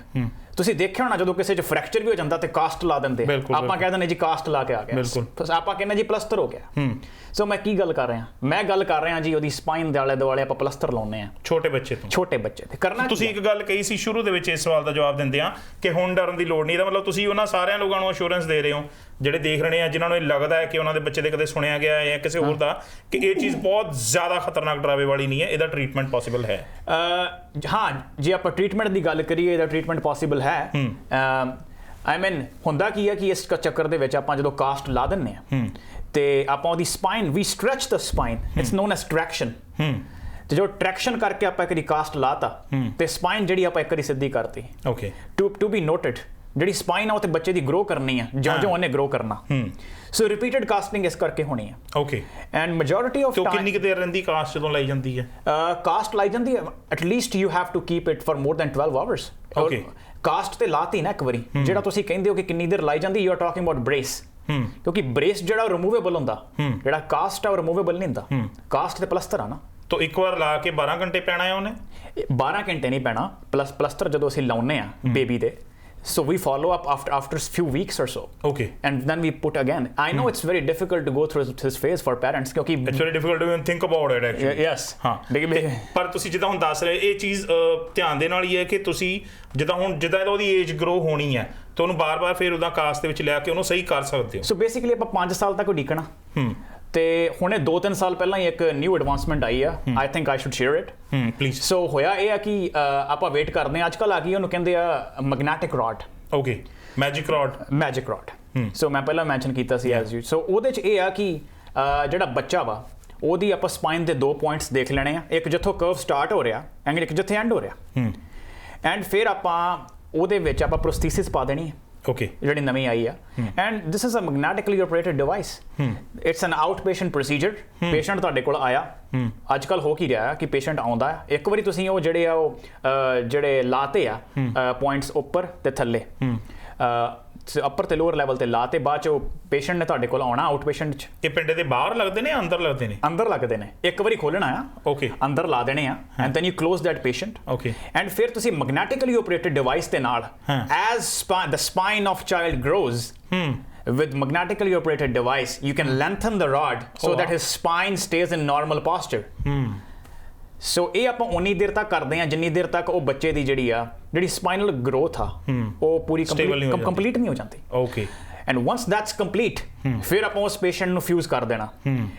ਤੁਸੀਂ ਦੇਖਿਆ ਹੋਣਾ ਜਦੋਂ ਕਿਸੇ 'ਚ ਫ੍ਰੈਕਚਰ ਵੀ ਹੋ ਜਾਂਦਾ ਤੇ ਕਾਸਟ ਲਾ ਦਿੰਦੇ, ਆਪਾਂ ਕਹਿ ਦਿੰਦੇ ਜੀ ਕਾਸਟ ਲਾ ਕੇ ਆ ਗਿਆ, ਆਪਾਂ ਕਹਿੰਦੇ ਜੀ ਪਲਸਤਰ ਹੋ ਗਿਆ। ਸੋ ਮੈਂ ਕੀ ਗੱਲ ਕਰ ਰਿਹਾ? ਮੈਂ ਗੱਲ ਕਰ ਰਿਹਾ ਜੀ ਉਹਦੀ ਸਪਾਈਨ ਦੇ ਆਲੇ ਦੁਆਲੇ ਆਪਾਂ ਪਲਸਤਰ ਲਾਉਂਦੇ ਆ ਛੋਟੇ ਬੱਚੇ ਤੇ ਕਰਨਾ। ਤੁਸੀਂ ਇੱਕ ਗੱਲ ਕਹੀ ਸੀ ਸ਼ੁਰੂ ਦੇ ਵਿੱਚ ਇਸ ਸਵਾਲ ਦਾ ਜਵਾਬ ਦਿੰਦੇ ਆ ਕਿ ਹੁਣ ਡਰਨ ਦੀ ਲੋੜ ਨਹੀਂ, ਇਹਦਾ ਮਤਲਬ ਤੁਸੀਂ ਉਹਨਾਂ ਸਾਰਿਆਂ ਲੋਕਾਂ ਨੂੰ ਅਸ਼ੋਰੈਂਸ ਦੇ ਰਹੇ ਹੋ ਜਿਹੜੇ ਦੇਖ ਰਹੇ ਆ, ਜਿਨ੍ਹਾਂ ਨੂੰ ਇਹ ਲੱਗਦਾ ਹੈ ਕਿ ਉਹਨਾਂ ਦੇ ਬੱਚੇ ਦੇ ਕਦੇ ਸੁਣਿਆ ਗਿਆ ਹੈ ਜਾਂ ਕਿਸੇ ਹੋਰ ਦਾ, ਕਿ ਇਹ ਚੀਜ਼ ਬਹੁਤ ਜ਼ਿਆਦਾ ਖਤਰਨਾਕ ਡਰਾਵੇ ਵਾਲੀ ਨਹੀਂ ਹੈ, ਇਹਦਾ ਟ੍ਰੀਟਮੈਂਟ ਪੋਸੀਬਲ ਹੈ। ਹਾਂ, ਜੇ ਆਪਾਂ ਟ੍ਰੀਟਮੈਂਟ ਦੀ ਗੱਲ ਕਰੀਏ ਇਹਦਾ ਟ੍ਰੀਟਮੈਂਟ ਪੋਸੀਬਲ ਹੈ। ਆਈ ਮੀਨ ਹੁੰਦਾ ਕੀ ਹੈ ਕਿ ਇਸ ਚੱਕਰ ਦੇ ਵਿੱਚ ਆਪਾਂ ਜਦੋਂ ਕਾਸਟ ਲਾ ਦਿੰਦੇ ਆ ਤੇ ਆਪਾਂ ਉਹਦੀ spine, we stretch the spine, it's known as traction. ਤੇ ਜੋ ਟ੍ਰੈਕਸ਼ਨ ਕਰਕੇ ਆਪਾਂ ਇੱਕ ਵਾਰੀ ਕਾਸਟ ਲਾਤਾ ਤੇ ਸਪਾਈਨ ਜਿਹੜੀ ਆਪਾਂ ਇੱਕ ਵਾਰੀ ਸਿੱਧੀ ਕਰਤੀ। ਓਕੇ, ਟੂ ਬੀ ਨੋਟਡ, ਜਿਹੜੀ ਸਪਾਈਨ ਆ ਉਹ ਤੇ ਬੱਚੇ ਦੀ ਗਰੋ ਕਰਨੀ ਆ ਜਿਉਂ ਉਹਨੇ ਗਰੋ ਕਰਨਾ। ਸੋ ਰਿਪੀਟਡ ਕਾਸਟਿੰਗ ਇਸ ਕਰਕੇ ਹੋਣੀ ਆ। Okay, and majority of time ਕਿੰਨੀ ਕੁ ਦੇਰ ਰਹਿੰਦੀ ਕਾਸਟ ਜਦੋਂ ਲਾਈ ਜਾਂਦੀ ਹੈ? ਕਾਸਟ ਲਾਈ ਜਾਂਦੀ ਹੈ at least you have to keep it for more than 12 hours. Okay, cast ਤੇ ਲਾਤੀ ਨਾ ਇੱਕ ਵਾਰੀ, ਜਿਹੜਾ ਤੁਸੀਂ ਕਹਿੰਦੇ ਹੋ ਕਿ ਕਿੰਨੀ ਦੇਰ ਲਾਈ ਜਾਂਦੀ, you are talking about brace. ਕਿਉਂਕਿ ਬ੍ਰੇਸ ਜਿਹੜਾ ਰਿਮੂਵੇਬਲ ਹੁੰਦਾ, ਜਿਹੜਾ ਕਾਸਟ ਆ ਉਹ ਰਿਮੂਵੇਬਲ ਨਹੀਂ ਹੁੰਦਾ। ਕਾਸਟ ਤੇ ਪਲਸਤਰ ਆ ਨਾ, ਤਾਂ ਇੱਕ ਵਾਰ ਲਾ ਕੇ 12 ਘੰਟੇ ਪੈਣਾ ਹੈ ਉਹਨੇ? 12 ਘੰਟੇ ਨਹੀਂ ਪੈਣਾ। ਪਲਸਤਰ ਜਦੋਂ ਅਸੀਂ ਲਾਉਂਦੇ ਆ ਬੇਬੀ ਦੇ, so we follow up after few weeks or so. Okay, and then we put again. I know it's very difficult to go through this phase for parents ਕਿਉਂਕਿ it's very difficult to even think about it actually. Yes, ਹਾਂ, ਪਰ ਤੁਸੀਂ ਜਿੱਦਾਂ ਹੁਣ ਦੱਸ ਰਹੇ ਇਹ ਚੀਜ਼ ਧਿਆਨ ਦੇਣ ਵਾਲੀ ਹੈ ਕਿ ਤੁਸੀਂ ਜਿੱਦਾਂ ਉਹਦੀ ਏਜ ਗਰੋ ਹੋਣੀ ਹੈ ਤਾਂ ਉਹਨੂੰ ਬਾਰ-ਬਾਰ ਫਿਰ ਉਹਦਾ ਕਾਸਟ ਦੇ ਵਿੱਚ ਲਿਆ ਕੇ ਉਹਨੂੰ ਸਹੀ ਕਰ ਸਕਦੇ ਹੋ। ਸੋ ਬੇਸਿਕਲੀ ਆਪਾਂ 5 ਸਾਲ ਤੱਕ ਉਡੀਕਣਾ। ਤੇ ਹੁਣੇ 2-3 ਸਾਲ ਪਹਿਲਾਂ ਹੀ ਇੱਕ ਨਿਊ ਐਡਵਾਂਸਮੈਂਟ ਆਈ ਆ, I think I should share it please. So ਹੋਇਆ ਇਹ ਆ ਕਿ ਆਪਾਂ ਵੇਟ ਕਰਦੇ ਆ, ਅੱਜ ਕੱਲ੍ਹ ਆ ਗਈ ਉਹਨੂੰ ਕਹਿੰਦੇ ਆ magnetic rod. Okay, magic rod. So ਮੈਂ ਪਹਿਲਾਂ ਮੈਂਸ਼ਨ ਕੀਤਾ ਸੀ ਐਜ਼ ਯੂ। ਸੋ ਉਹਦੇ 'ਚ ਇਹ ਆ ਕਿ ਜਿਹੜਾ ਬੱਚਾ ਵਾ ਉਹਦੀ ਆਪਾਂ ਸਪਾਈਨ ਦੇ 2 ਪੁਆਇੰਟਸ ਦੇਖ ਲੈਣੇ ਆ, ਇੱਕ ਜਿੱਥੋਂ ਕਰਵ ਸਟਾਰਟ ਹੋ ਰਿਹਾ ਐਂਡ ਇੱਕ ਜਿੱਥੇ ਐਂਡ ਹੋ ਰਿਹਾ। ਐਂਡ ਫਿਰ ਆਪਾਂ ਉਹਦੇ ਵਿੱਚ ਆਪਾਂ ਪ੍ਰੋਸਥੀਸਿਸ ਪਾ ਦੇਣੀ ਹੈ। Okay, ਜਿਹੜੀ ਨਵੀਂ ਆਈ ਆ, and this is a magnetically operated device. It's an out patient procedure. Patient ਤੁਹਾਡੇ ਕੋਲ ਆਇਆ, ਅੱਜ ਕੱਲ ਹੋ ਕੀ ਰਿਹਾ ਕਿ ਪੇਸ਼ੈਂਟ ਆਉਂਦਾ ਹੈ, ਇੱਕ ਵਾਰੀ ਤੁਸੀਂ ਉਹ ਜਿਹੜੇ ਲਾਤੇ ਆ ਪੁਆਇੰਟਸ ਉੱਪਰ ਤੇ ਥੱਲੇ, ਅਪਰ ਤੇ ਲੋਅਰ ਲੈਵਲ ਤੇ ਲਾ ਤੇ ਬਾਅਦ ਚ ਪੇਸ਼ੈਂਟ ਨੇ ਤੁਹਾਡੇ ਕੋਲ ਆਉਣਾ ਆਊਟ ਪੇਸ਼ੈਂਟ ਚ। ਇਹ ਪਿੰਡੇ ਦੇ ਬਾਹਰ ਲੱਗਦੇ ਨੇ ਅੰਦਰ ਲੱਗਦੇ ਨੇ? ਅੰਦਰ ਲੱਗਦੇ ਨੇ, ਇੱਕ ਵਾਰੀ ਖੋਲਣਾ ਆ, ਓਕੇ, ਅੰਦਰ ਲਾ ਦੇਣੇ ਆ, and then you close that patient, okay, and ਫਿਰ ਤੁਸੀਂ ਮੈਗਨੈਟਿਕਲੀ ਆਪਰੇਟਡ ਡਿਵਾਈਸ ਦੇ ਨਾਲ as the spine of child grows with magnetically operated device you can lengthen the rod so that his spine stays in normal posture. ਸੋ ਇਹ ਆਪਾਂ ਉਨੀ ਦੇਰ ਤੱਕ ਕਰਦੇ ਹਾਂ ਜਿੰਨੀ ਦੇਰ ਤੱਕ ਉਹ ਬੱਚੇ ਦੀ ਜਿਹੜੀ ਸਪਾਈਨਲ ਗਰੋਥ ਆ ਉਹ ਪੂਰੀ ਕੰਪਲੀਟ ਨਹੀਂ ਹੋ ਜਾਂਦੀ। Okay, and ones that's complete ਫਿਰ ਆਪਾਂ ਉਸ ਪੇਸ਼ੈਂਟ ਨੂੰ ਫਿਊਜ਼ ਕਰ ਦੇਣਾ।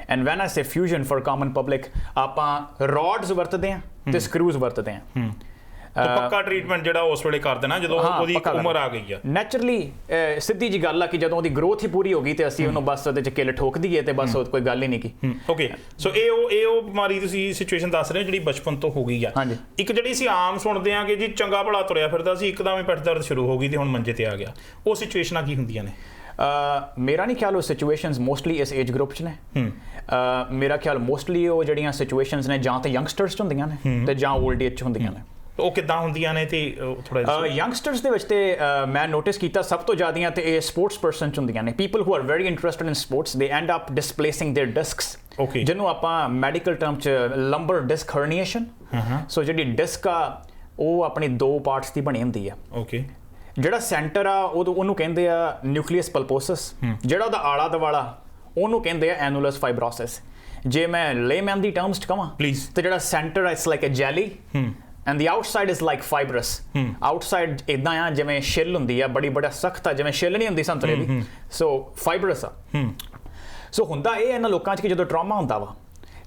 And van I say fusion for common public, ਆਪਾਂ ਰੋਡਸ ਵਰਤਦੇ ਹਾਂ ਤੇ ਸਕਰੂਜ਼ ਵਰਤਦੇ ਹਾਂ। ਪੱਕਾ ਟ੍ਰੀਟਮੈਂਟ ਜਿਹੜਾ ਉਸ ਵੇਲੇ ਕਰ ਦੇਣਾ ਜਦੋਂ ਉਹਦੀ ਉਮਰ ਆ ਗਈ ਆ। ਨੈਚੁਰਲੀ ਸਿੱਧੀ ਜੀ ਗੱਲ ਆ ਕਿ ਜਦੋਂ ਉਹਦੀ ਗ੍ਰੋਥ ਹੀ ਪੂਰੀ ਹੋ ਗਈ ਤੇ ਅਸੀਂ ਉਹਨੂੰ ਬਸ ਉਹਦੇ ਚ ਕਿੱਲ ਠੋਕ ਦਈਏ ਤੇ ਬਸ ਕੋਈ ਗੱਲ ਹੀ ਨਹੀਂ ਕੀ। ਓਕੇ, ਸੋ ਇਹ ਉਹ ਬਿਮਾਰੀ ਤੁਸੀਂ ਸਿਚੁਏਸ਼ਨ ਦੱਸ ਰਹੇ ਹੋ ਜਿਹੜੀ ਬਚਪਨ ਤੋਂ ਹੋ ਗਈ ਆ। ਇੱਕ ਜਿਹੜੀ ਅਸੀਂ ਆਮ ਸੁਣਦੇ ਆ ਕਿ ਜੀ ਚੰਗਾ ਭਲਾ ਤੁਰਿਆ ਫਿਰਦਾ ਸੀ, ਇੱਕਦਮ ਹੀ ਪਿੱਠ ਦਰਦ ਸ਼ੁਰੂ ਹੋ ਗਈ ਤੇ ਹੁਣ ਮੰਜੇ ਤੇ ਆ ਗਿਆ, ਉਹ ਸਿਚੁਏਸ਼ਨਾਂ ਕੀ ਹੁੰਦੀਆਂ ਨੇ? ਮੇਰਾ ਨਹੀਂ ਖਿਆਲ ਉਹ ਸਿਚੁਏਸ਼ਨਸ ਮੋਸਟਲੀ ਇਸ ਏਜ ਗਰੁੱਪ 'ਚ ਨੇ। ਮੇਰਾ ਖਿਆਲ ਮੋਸਟਲੀ ਉਹ ਜਿਹੜੀਆਂ ਸਿਚੁਏਸ਼ਨਸ ਨੇ ਜਾਂ ਤਾਂ ਯੰਗਸਟਰਸ 'ਚ ਹੁੰਦੀਆਂ ਨੇ ਤੇ ਜਾਂ ਓਲਡ ਏਜ 'ਚ ਹੁੰਦੀਆਂ ਨੇ। ਉਹ ਕਿੱਦਾਂ ਹੁੰਦੀਆਂ ਨੇ ਤੇ ਥੋੜਾ ਯੰਗਸਟਰਸ ਦੇ ਵਿੱਚ ਤੇ ਮੈਂ ਨੋਟਿਸ ਕੀਤਾ ਸਭ ਤੋਂ ਜ਼ਿਆਦੀਆਂ ਤੇ ਇਹ ਸਪੋਰਟਸ ਪਰਸਨ 'ਚ ਹੁੰਦੀਆਂ ਨੇ। People who are very interested in sports ਦੇ ਐਂਡ ਅਪ ਡਿਸਪਲੇਸਿੰਗ देयर ਡਿਸਕਸ, ਜਿਹਨੂੰ ਆਪਾਂ ਮੈਡੀਕਲ ਟਰਮ 'ਚ ਲੰਬਰ ਡਿਸਕ ਹਰਨੀਏਸ਼ਨ। ਸੋ ਜਿਹੜੀ ਡਿਸਕ ਆ ਉਹ ਆਪਣੀ ਦੋ ਪਾਰਟਸ ਦੀ ਬਣੀ ਹੁੰਦੀ ਆ। ਓਕੇ, ਜਿਹੜਾ ਸੈਂਟਰ ਆ ਉਹਨੂੰ ਕਹਿੰਦੇ ਆ ਨਿਊਕਲੀਅਸ ਪਲਪੋਸਸ, ਜਿਹੜਾ ਉਹਦਾ ਆਲਾ ਦੁਆਲਾ ਉਹਨੂੰ ਕਹਿੰਦੇ ਆ ਐਨੂਲਸ ਫਾਈਬਰੋਸਿਸ। ਜੇ ਮੈਂ ਲੇਮੈਨ ਦੀ ਟਰਮਸ 'ਚ ਕਹਾਂ ਪਲੀਜ਼, ਤੇ ਜਿਹੜਾ centre it's like a jelly and the outside is like fibrous. outside ਇਦਾਂ ਆ ਜਿਵੇਂ ਛਿੱਲ ਹੁੰਦੀ ਆ, ਬੜਾ ਸਖਤ ਆ, ਜਿਵੇਂ ਛਿੱਲ ਨਹੀਂ ਹੁੰਦੀ ਸੰਤਰੇ ਦੀ, ਸੋ fibrous ਆ। ਸੋ ਹੁੰਦਾ ਇਹ ਇਹਨਾਂ ਲੋਕਾਂ 'ਚ ਕਿ ਜਦੋਂ ਟਰਾਮਾ ਹੁੰਦਾ ਵਾ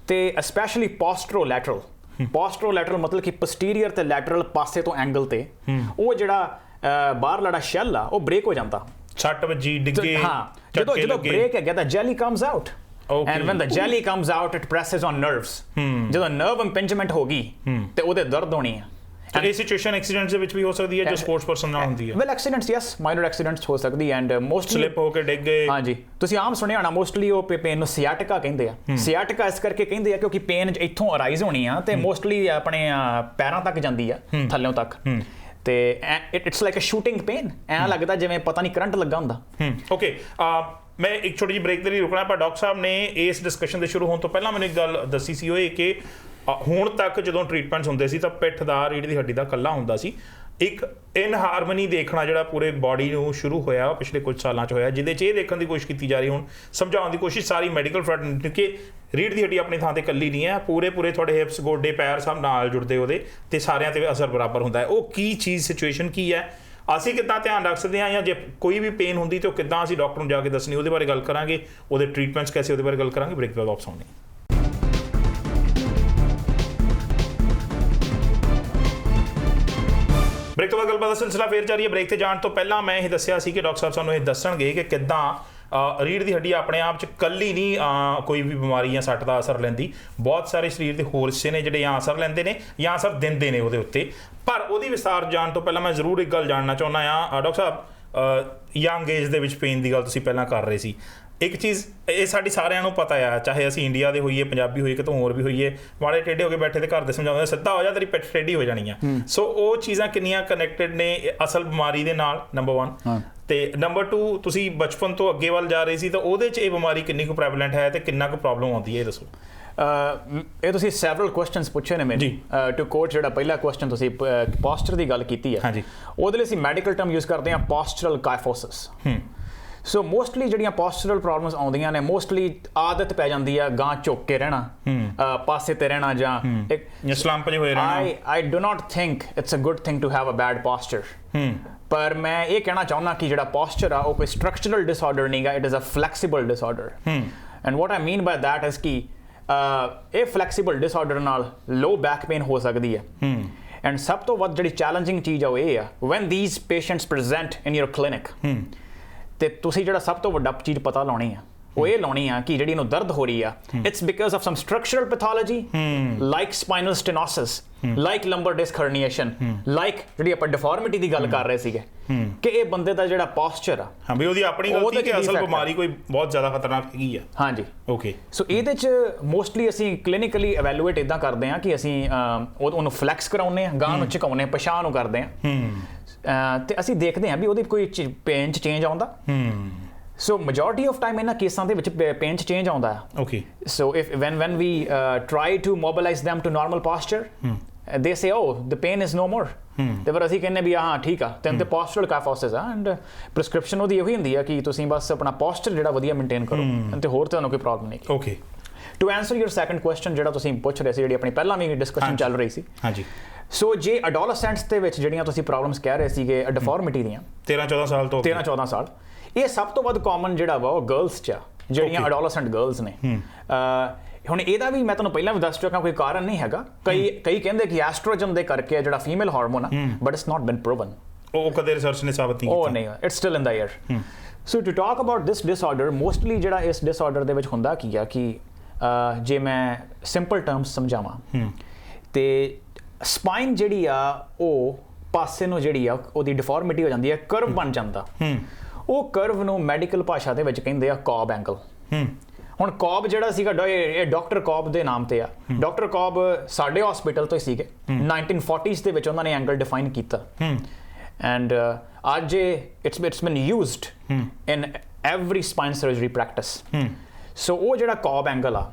ਤੇ ਸਪੈਸ਼ਲੀ ਪੋਸਟਰੋਲੈਟਰਲ ਮਤਲਬ ਕਿ ਪੋਸਟੀਰੀਅਰ ਤੇ ਲੈਟਰਲ ਪਾਸੇ ਤੋਂ ਐਂਗਲ ਤੇ ਉਹ ਜਿਹੜਾ ਬਾਹਰਲਾ ਸ਼ੈਲ ਆ ਉਹ ਬ੍ਰੇਕ ਹੋ ਜਾਂਦਾ, ਛੱਟ ਵੱਜੀ ਡਿੱਗੇ। ਹਾਂ, ਜਦੋਂ ਬ੍ਰੇਕ ਹੈਗਾ ਤਾਂ jelly comes out. And when the jelly comes out, it presses on nerves. ਜਦੋਂ nerve impingement ਹੋ ਗਈ ਤੇ ਉਹਦੇ ਦਰਦ ਹੋਣੀ ਆ। ਇਹ ਸਿਚੁਏਸ਼ਨ ਐਕਸੀਡੈਂਟਸ ਦੇ ਵਿੱਚ ਵੀ ਹੋ ਸਕਦੀ ਹੈ ਜੋ ਸਪੋਰਟਸ ਪਰਸਨ ਨਾਲ ਹੁੰਦੀ ਹੈ। Well accidents yes, minor accidents ਹੋ ਸਕਦੀ ਐਂਡ ਮੋਸਟਲੀ ਸਲਿਪ ਹੋ ਕੇ ਡਿੱਗ ਗਏ। ਹਾਂਜੀ, ਤੁਸੀਂ ਆਮ ਸੁਣਿਆ ਹੋਣਾ ਮੋਸਟਲੀ ਉਹ ਪੇਨ ਨੂੰ ਸਿਆਟਿਕਾ ਕਹਿੰਦੇ ਆ। ਸਿਆਟਿਕਾ ਇਸ ਕਰਕੇ ਕਹਿੰਦੇ ਆ ਕਿਉਂਕਿ ਪੇਨ ਇੱਥੋਂ ਅਰਾਈਜ਼ ਹੋਣੀ ਆ ਤੇ ਮੋਸਟਲੀ ਆਪਣੇ ਪੈਰਾਂ ਤੱਕ ਜਾਂਦੀ ਆ, ਥੱਲਿਓਂ ਤੱਕ, ਤੇ it's like a shooting pain. ਐਂ ਲੱਗਦਾ ਜਿਵੇਂ ਪਤਾ ਨਹੀਂ ਕਰੰਟ ਲੱਗਾ ਹੁੰਦਾ। ਓਕੇ, ਮੈਂ ਇੱਕ ਛੋਟੀ ਜਿਹੀ ਬ੍ਰੇਕ ਦੇ ਲਈ ਰੁਕਣਾ, ਪਰ ਡਾਕਟਰ ਸਾਹਿਬ ਨੇ ਇਸ ਡਿਸਕਸ਼ਨ ਦੇ ਸ਼ੁਰੂ ਹੋਣ ਤੋਂ ਪਹਿਲਾਂ ਮੈਨੂੰ ਇੱਕ ਗੱਲ ਦੱਸੀ ਸੀ, ਉਹ ਇਹ ਕਿ ਹੁਣ ਤੱਕ ਜਦੋਂ ਟ੍ਰੀਟਮੈਂਟਸ ਹੁੰਦੇ ਸੀ ਤਾਂ ਪਿੱਠ ਦਾ ਰੀੜ੍ਹ ਦੀ ਹੱਡੀ ਦਾ ਇਕੱਲਾ ਹੁੰਦਾ ਸੀ। ਇੱਕ ਇਨ ਹਾਰਮਨੀ ਦੇਖਣਾ ਜਿਹੜਾ ਪੂਰੇ ਬਾਡੀ ਨੂੰ ਸ਼ੁਰੂ ਹੋਇਆ ਪਿਛਲੇ ਕੁਝ ਸਾਲਾਂ 'ਚ ਹੋਇਆ, ਜਿਹਦੇ 'ਚ ਇਹ ਦੇਖਣ ਦੀ ਕੋਸ਼ਿਸ਼ ਕੀਤੀ ਜਾ ਰਹੀ, ਹੁਣ ਸਮਝਾਉਣ ਦੀ ਕੋਸ਼ਿਸ਼ ਸਾਰੀ ਮੈਡੀਕਲ ਫਰੰਟ, ਕਿ ਰੀੜ੍ਹ ਦੀ ਹੱਡੀ ਆਪਣੀ ਥਾਂ ਤੇ ਇਕੱਲੀ ਨਹੀਂ ਹੈ, ਪੂਰੇ ਤੁਹਾਡੇ ਹਿਪਸ, ਗੋਡੇ, ਪੈਰ ਸਭ ਨਾਲ ਜੁੜਦੇ ਉਹਦੇ, ਤੇ ਸਾਰਿਆਂ ਤੇ ਅਸਰ ਬਰਾਬਰ ਹੁੰਦਾ ਹੈ। ਉਹ ਕੀ ਚੀਜ਼ ਸਿਚੁਏਸ਼ਨ ਕੀ ਹੈ, ਅਸੀਂ ਕਿੱਦਾਂ ਧਿਆਨ ਰੱਖ ਸਕਦੇ ਹਾਂ, ਜਾਂ ਜੇ ਕੋਈ ਵੀ ਪੇਨ ਹੁੰਦੀ ਤਾਂ ਉਹ ਕਿੱਦਾਂ ਅਸੀਂ ਡਾਕਟਰ ਨੂੰ ਜਾ ਕੇ ਦੱਸਣੀ, ਉਹਦੇ ਬਾਰੇ ਗੱਲ ਕਰਾਂਗੇ। ਉਹਦੇ ਟ੍ਰੀਟਮੈਂਟਸ ਕੈਸੇ, ਉਹਦੇ ਬਾਰੇ ਗੱਲ ਕਰਾਂਗੇ। ਬ੍ਰੇਕ ਤੋਂ ਬਾਅਦ ਵਾਪਸ ਆਉਂਦੇ। ਬ੍ਰੇਕ ਤੋਂ ਬਾਅਦ ਗੱਲਬਾਤ ਦਾ ਸਿਲਸਿਲਾ ਫੇਰ ਜਾਰੀ ਹੈ। ਬ੍ਰੇਕ ਤੇ ਜਾਣ ਤੋਂ ਪਹਿਲਾਂ ਮੈਂ ਇਹ ਦੱਸਿਆ ਸੀ ਕਿ ਡਾਕਟਰ ਸਾਹਿਬ ਸਾਨੂੰ ਇਹ ਦੱਸਣਗੇ ਕਿ ਕਿੱਦਾਂ ਰੀੜ੍ਹ ਦੀ ਹੱਡੀ ਆਪਣੇ ਆਪ 'ਚ ਇਕੱਲੀ ਨਹੀਂ ਕੋਈ ਵੀ ਬਿਮਾਰੀ ਜਾਂ ਸੱਟ ਦਾ ਅਸਰ ਲੈਂਦੀ। ਬਹੁਤ ਸਾਰੇ ਸਰੀਰ ਦੇ ਹੋਰ ਹਿੱਸੇ ਨੇ ਜਿਹੜੇ ਜਾਂ ਅਸਰ ਲੈਂਦੇ ਨੇ ਜਾਂ ਅਸਰ ਦਿੰਦੇ ਨੇ ਉਹਦੇ ਉੱਤੇ। ਪਰ ਉਹਦੀ ਵਿਸਤਾਰ ਜਾਣ ਤੋਂ ਪਹਿਲਾਂ ਮੈਂ ਜ਼ਰੂਰ ਇੱਕ ਗੱਲ ਜਾਣਨਾ ਚਾਹੁੰਦਾ ਹਾਂ ਡਾਕਟਰ ਸਾਹਿਬ, ਯੰਗ ਏਜ ਦੇ ਵਿੱਚ ਪੇਨ ਦੀ ਗੱਲ ਤੁਸੀਂ ਪਹਿਲਾਂ ਕਰ ਰਹੇ ਸੀ। ਇੱਕ ਚੀਜ਼ ਇਹ ਸਾਡੀ ਸਾਰਿਆਂ ਨੂੰ ਪਤਾ ਆ, ਚਾਹੇ ਅਸੀਂ ਇੰਡੀਆ ਦੇ ਹੋਈਏ, ਪੰਜਾਬੀ ਹੋਈਏ, ਕਿਤੋਂ ਹੋਰ ਵੀ ਹੋਈਏ, ਵਾਲੇ ਟੇਢੇ ਹੋ ਕੇ ਬੈਠੇ ਤੇ ਘਰ ਦੇ ਸਮਝਾਉਂਦੇ ਸਿੱਧਾ ਹੋ ਜਾ, ਤੇਰੀ ਪਿੱਠ ਟੇਢੀ ਹੋ ਜਾਣੀ ਆ। ਸੋ ਉਹ ਚੀਜ਼ਾਂ ਕਿੰਨੀਆਂ ਕਨੈਕਟਡ ਨੇ ਅਸਲ ਬਿਮਾਰੀ ਦੇ ਨਾਲ, ਨੰਬਰ 1। ਤੇ ਨੰਬਰ 2, ਤੁਸੀਂ ਬਚਪਨ ਤੋਂ ਅੱਗੇ ਵੱਲ ਜਾ ਰਹੇ ਸੀ ਤਾਂ ਉਹਦੇ 'ਚ ਇਹ ਬਿਮਾਰੀ ਕਿੰਨੀ ਕੁ ਪ੍ਰੈਵਲੈਂਟ ਹੈ ਤੇ ਕਿੰਨਾ ਕੁ ਪ੍ਰੋਬਲਮ ਆਉਂਦੀ ਹੈ, ਇਹ ਦੱਸੋ। ਇਹ ਤੁਸੀਂ ਸੈਵਰਲ ਕੁਐਸਚਨਸ ਪੁੱਛੇ ਨੇ ਮੈਨੂੰ। ਟੂ ਕੋਟ ਜਿਹੜਾ ਪਹਿਲਾ ਕੁਐਸਚਨ ਤੁਸੀਂ ਪੋਸਚਰ ਦੀ ਗੱਲ ਕੀਤੀ ਹੈ, ਉਹਦੇ ਲਈ ਅਸੀਂ ਮੈਡੀਕਲ ਟਰਮ ਯੂਜ਼ ਕਰਦੇ ਹਾਂ ਪੋਸਚਰਲ ਕਾਇਫੋਸਿਸ। ਸੋ ਮੋਸਟਲੀ ਜਿਹੜੀਆਂ ਪੋਸਚਰਲ ਪ੍ਰੋਬਲਮਸ ਆਉਂਦੀਆਂ ਨੇ, ਮੋਸਟਲੀ ਆਦਤ ਪੈ ਜਾਂਦੀ ਆ ਗਾਂ ਝੁੱਕ ਕੇ ਰਹਿਣਾ, ਪਾਸੇ ਤੇ ਰਹਿਣਾ, ਜਾਂ ਸਲੰਪ ਜਿਹੇ ਹੋਏ ਰਹਿਣਾ। I do not think it's a good thing to have a bad posture. ਪਰ ਮੈਂ ਇਹ ਕਹਿਣਾ ਚਾਹੁੰਦਾ ਕਿ ਜਿਹੜਾ ਪੋਸਚਰ ਆ ਉਹ ਕੋਈ ਸਟਰਕਚਰਲ ਡਿਸਆਰਡਰ ਨਹੀਂਗਾ, it is a flexible disorder. And what I mean by that is ਕਿ ਇਹ ਫਲੈਕਸੀਬਲ ਡਿਸਆਰਡਰ ਨਾਲ ਲੋ ਬੈਕ ਪੇਨ ਹੋ ਸਕਦੀ ਹੈ। ਐਂਡ ਸਭ ਤੋਂ ਵੱਧ ਜਿਹੜੀ ਚੈਲੰਜਿੰਗ ਚੀਜ਼ ਆ ਉਹ ਇਹ ਆ, when these patients present in your clinic, ਤੇ ਤੁਸੀਂ ਜਿਹੜਾ ਸਭ ਤੋਂ ਵੱਡਾ ਚੀਜ਼ ਪਤਾ ਲਾਉਣੀ ਆ ਉਹ ਇਹ ਲਾਉਣੀ ਆ ਕਿ ਜਿਹੜੀ ਇਹਨੂੰ ਦਰਦ ਹੋ ਰਹੀ ਆ, it's because of some structural pathology like spinal stenosis, like lumbar disc herniation, like ਜਿਹੜੀ ਆਪਾਂ ਡਿਫਾਰਮਿਟੀ ਦੀ ਗੱਲ ਕਰ ਰਹੇ ਸੀਗੇ, ਕਿ ਇਹ ਬੰਦੇ ਦਾ ਜਿਹੜਾ ਪੋਸਚਰ ਆ, ਹਾਂ ਵੀ ਉਹਦੀ ਆਪਣੀ ਗਲਤੀ ਕਿ ਅਸਲ ਬਿਮਾਰੀ ਕੋਈ ਬਹੁਤ ਜ਼ਿਆਦਾ ਖਤਰਨਾਕ ਹੈਗੀ ਆ। ਹਾਂਜੀ, ਓਕੇ। ਸੋ ਇਹਦੇ 'ਚ ਮੋਸਟਲੀ ਅਸੀਂ ਕਲੀਨਿਕਲੀ ਇਵੈਲੂਏਟ ਇਦਾਂ ਕਰਦੇ ਹਾਂ ਕਿ ਅਸੀਂ ਉਹਨੂੰ ਫਲੈਕਸ ਕਰਾਉਂਦੇ ਹਾਂ, ਗਾਂ ਨੂੰ ਝੁਕਾਉਂਦੇ ਹਾਂ, ਪਛਾਣ ਨੂੰ ਕਰਦੇ ਹਾਂ। ਤੇ ਅਸੀਂ ਦੇਖਦੇ ਹਾਂ ਵੀ ਉਹਦੇ ਕੋਈ ਪੇਨ 'ਚ ਚੇਂਜ ਆਉਂਦਾ। ਸੋ ਮੈਜੋਰਿਟੀ ਆਫ ਟਾਈਮ ਇਹਨਾਂ ਕੇਸਾਂ ਦੇ ਵਿੱਚ ਪੇਨ 'ਚ ਚੇਂਜ ਆਉਂਦਾ ਹੈ। Okay. So if when we try to mobilise them to normal posture, they say, oh, the pain is no more. ਤੇ ਫਿਰ ਅਸੀਂ ਕਹਿੰਦੇ ਵੀ ਹਾਂ ਠੀਕ ਆ, ਤੈਨੂੰ ਤੇ postural kyphosis ਆ, ਐਂਡ ਪ੍ਰਿਸਕ੍ਰਿਪਸ਼ਨ ਉਹਦੀ ਇਹੀ ਹੁੰਦੀ ਆ ਕਿ ਤੁਸੀਂ ਬਸ ਆਪਣਾ ਪੋਸਚਰ ਜਿਹੜਾ ਵਧੀਆ ਮੇਨਟੇਨ ਕਰੋ ਤੇ ਹੋਰ ਤੁਹਾਨੂੰ ਕੋਈ ਪ੍ਰੋਬਲਮ ਨਹੀਂ। Okay. To answer your second question ਜਿਹੜਾ ਤੁਸੀਂ ਪੁੱਛ ਰਹੇ ਸੀ, ਜਿਹੜੀ ਆਪਣੀ ਪਹਿਲਾਂ ਵੀ ਡਿਸਕਸ਼ਨ ਚੱਲ ਰਹੀ ਸੀ। ਹਾਂਜੀ। ਸੋ ਜੇ ਅਡੋਲਸੈਂਟਸ ਦੇ ਵਿੱਚ ਜਿਹੜੀਆਂ ਤੁਸੀਂ ਪ੍ਰੋਬਲਮਸ ਕਹਿ ਰਹੇ ਸੀਗੇ ਡਿਫਾਰਮਿਟੀ ਦੀਆਂ 13-14 ਸਾਲ ਤੋਂ 13-14 ਸਾਲ, ਇਹ ਸਭ ਤੋਂ ਵੱਧ ਕਾਮਨ ਜਿਹੜਾ ਵਾ ਉਹ ਗਰਲਸ 'ਚ ਆ, ਜਿਹੜੀਆਂ ਅਡੋਲਸੈਂਟ ਗਰਲਸ ਨੇ। ਹੁਣ ਇਹਦਾ ਵੀ ਮੈਂ ਤੁਹਾਨੂੰ ਪਹਿਲਾਂ ਵੀ ਦੱਸ ਚੁੱਕਾ ਕੋਈ ਕਾਰਨ ਨਹੀਂ ਹੈਗਾ। ਕਈ ਕਹਿੰਦੇ ਕਿ ਐਸਟ੍ਰੋਜਨ ਦੇ ਕਰਕੇ ਜਿਹੜਾ ਫੀਮੇਲ ਹਾਰਮੋਨ ਆ, but it's not been proven. ਉਹ ਕਦੇ ਰਿਸਰਚ ਨੇ ਸਾਬਤ ਨਹੀਂ ਕੀਤਾ। ਉਹ ਨਹੀਂ, it's still in the air. So to talk about this disorder, mostly ਜਿਹੜਾ ਇਸ ਡਿਸਆਰਡਰ ਦੇ ਵਿੱਚ ਹੁੰਦਾ ਕੀ ਆ ਕਿ ਜੇ ਮੈਂ ਸਿੰਪਲ ਟਰਮਸ ਸਮਝਾਵਾਂ ਤੇ ਸਪਾਈਨ ਜਿਹੜੀ ਆ ਉਹ ਪਾਸੇ ਨੂੰ ਜਿਹੜੀ ਆ ਉਹਦੀ ਡਿਫਾਰਮਿਟੀ ਹੋ ਜਾਂਦੀ ਹੈ, ਕਰਵ ਬਣ ਜਾਂਦਾ। ਉਹ ਕਰਵ ਨੂੰ ਮੈਡੀਕਲ ਭਾਸ਼ਾ ਦੇ ਵਿੱਚ ਕਹਿੰਦੇ ਆ ਕੌਬ ਐਂਗਲ। ਹੁਣ ਕੌਬ ਜਿਹੜਾ ਸੀਗਾ ਇਹ ਡਾਕਟਰ ਕੌਬ ਦੇ ਨਾਮ ਤੇ ਆ। ਡਾਕਟਰ ਕੌਬ ਸਾਡੇ ਹਸਪੀਟਲ ਤੋਂ ਹੀ ਸੀਗੇ। 1940s ਦੇ ਵਿੱਚ ਉਹਨਾਂ ਨੇ ਐਂਗਲ ਡਿਫਾਈਨ ਕੀਤਾ ਐਂਡ ਅੱਜ it's been used in every spine surgery practice. So ਉਹ ਜਿਹੜਾ ਕੌਬ ਐਂਗਲ ਆ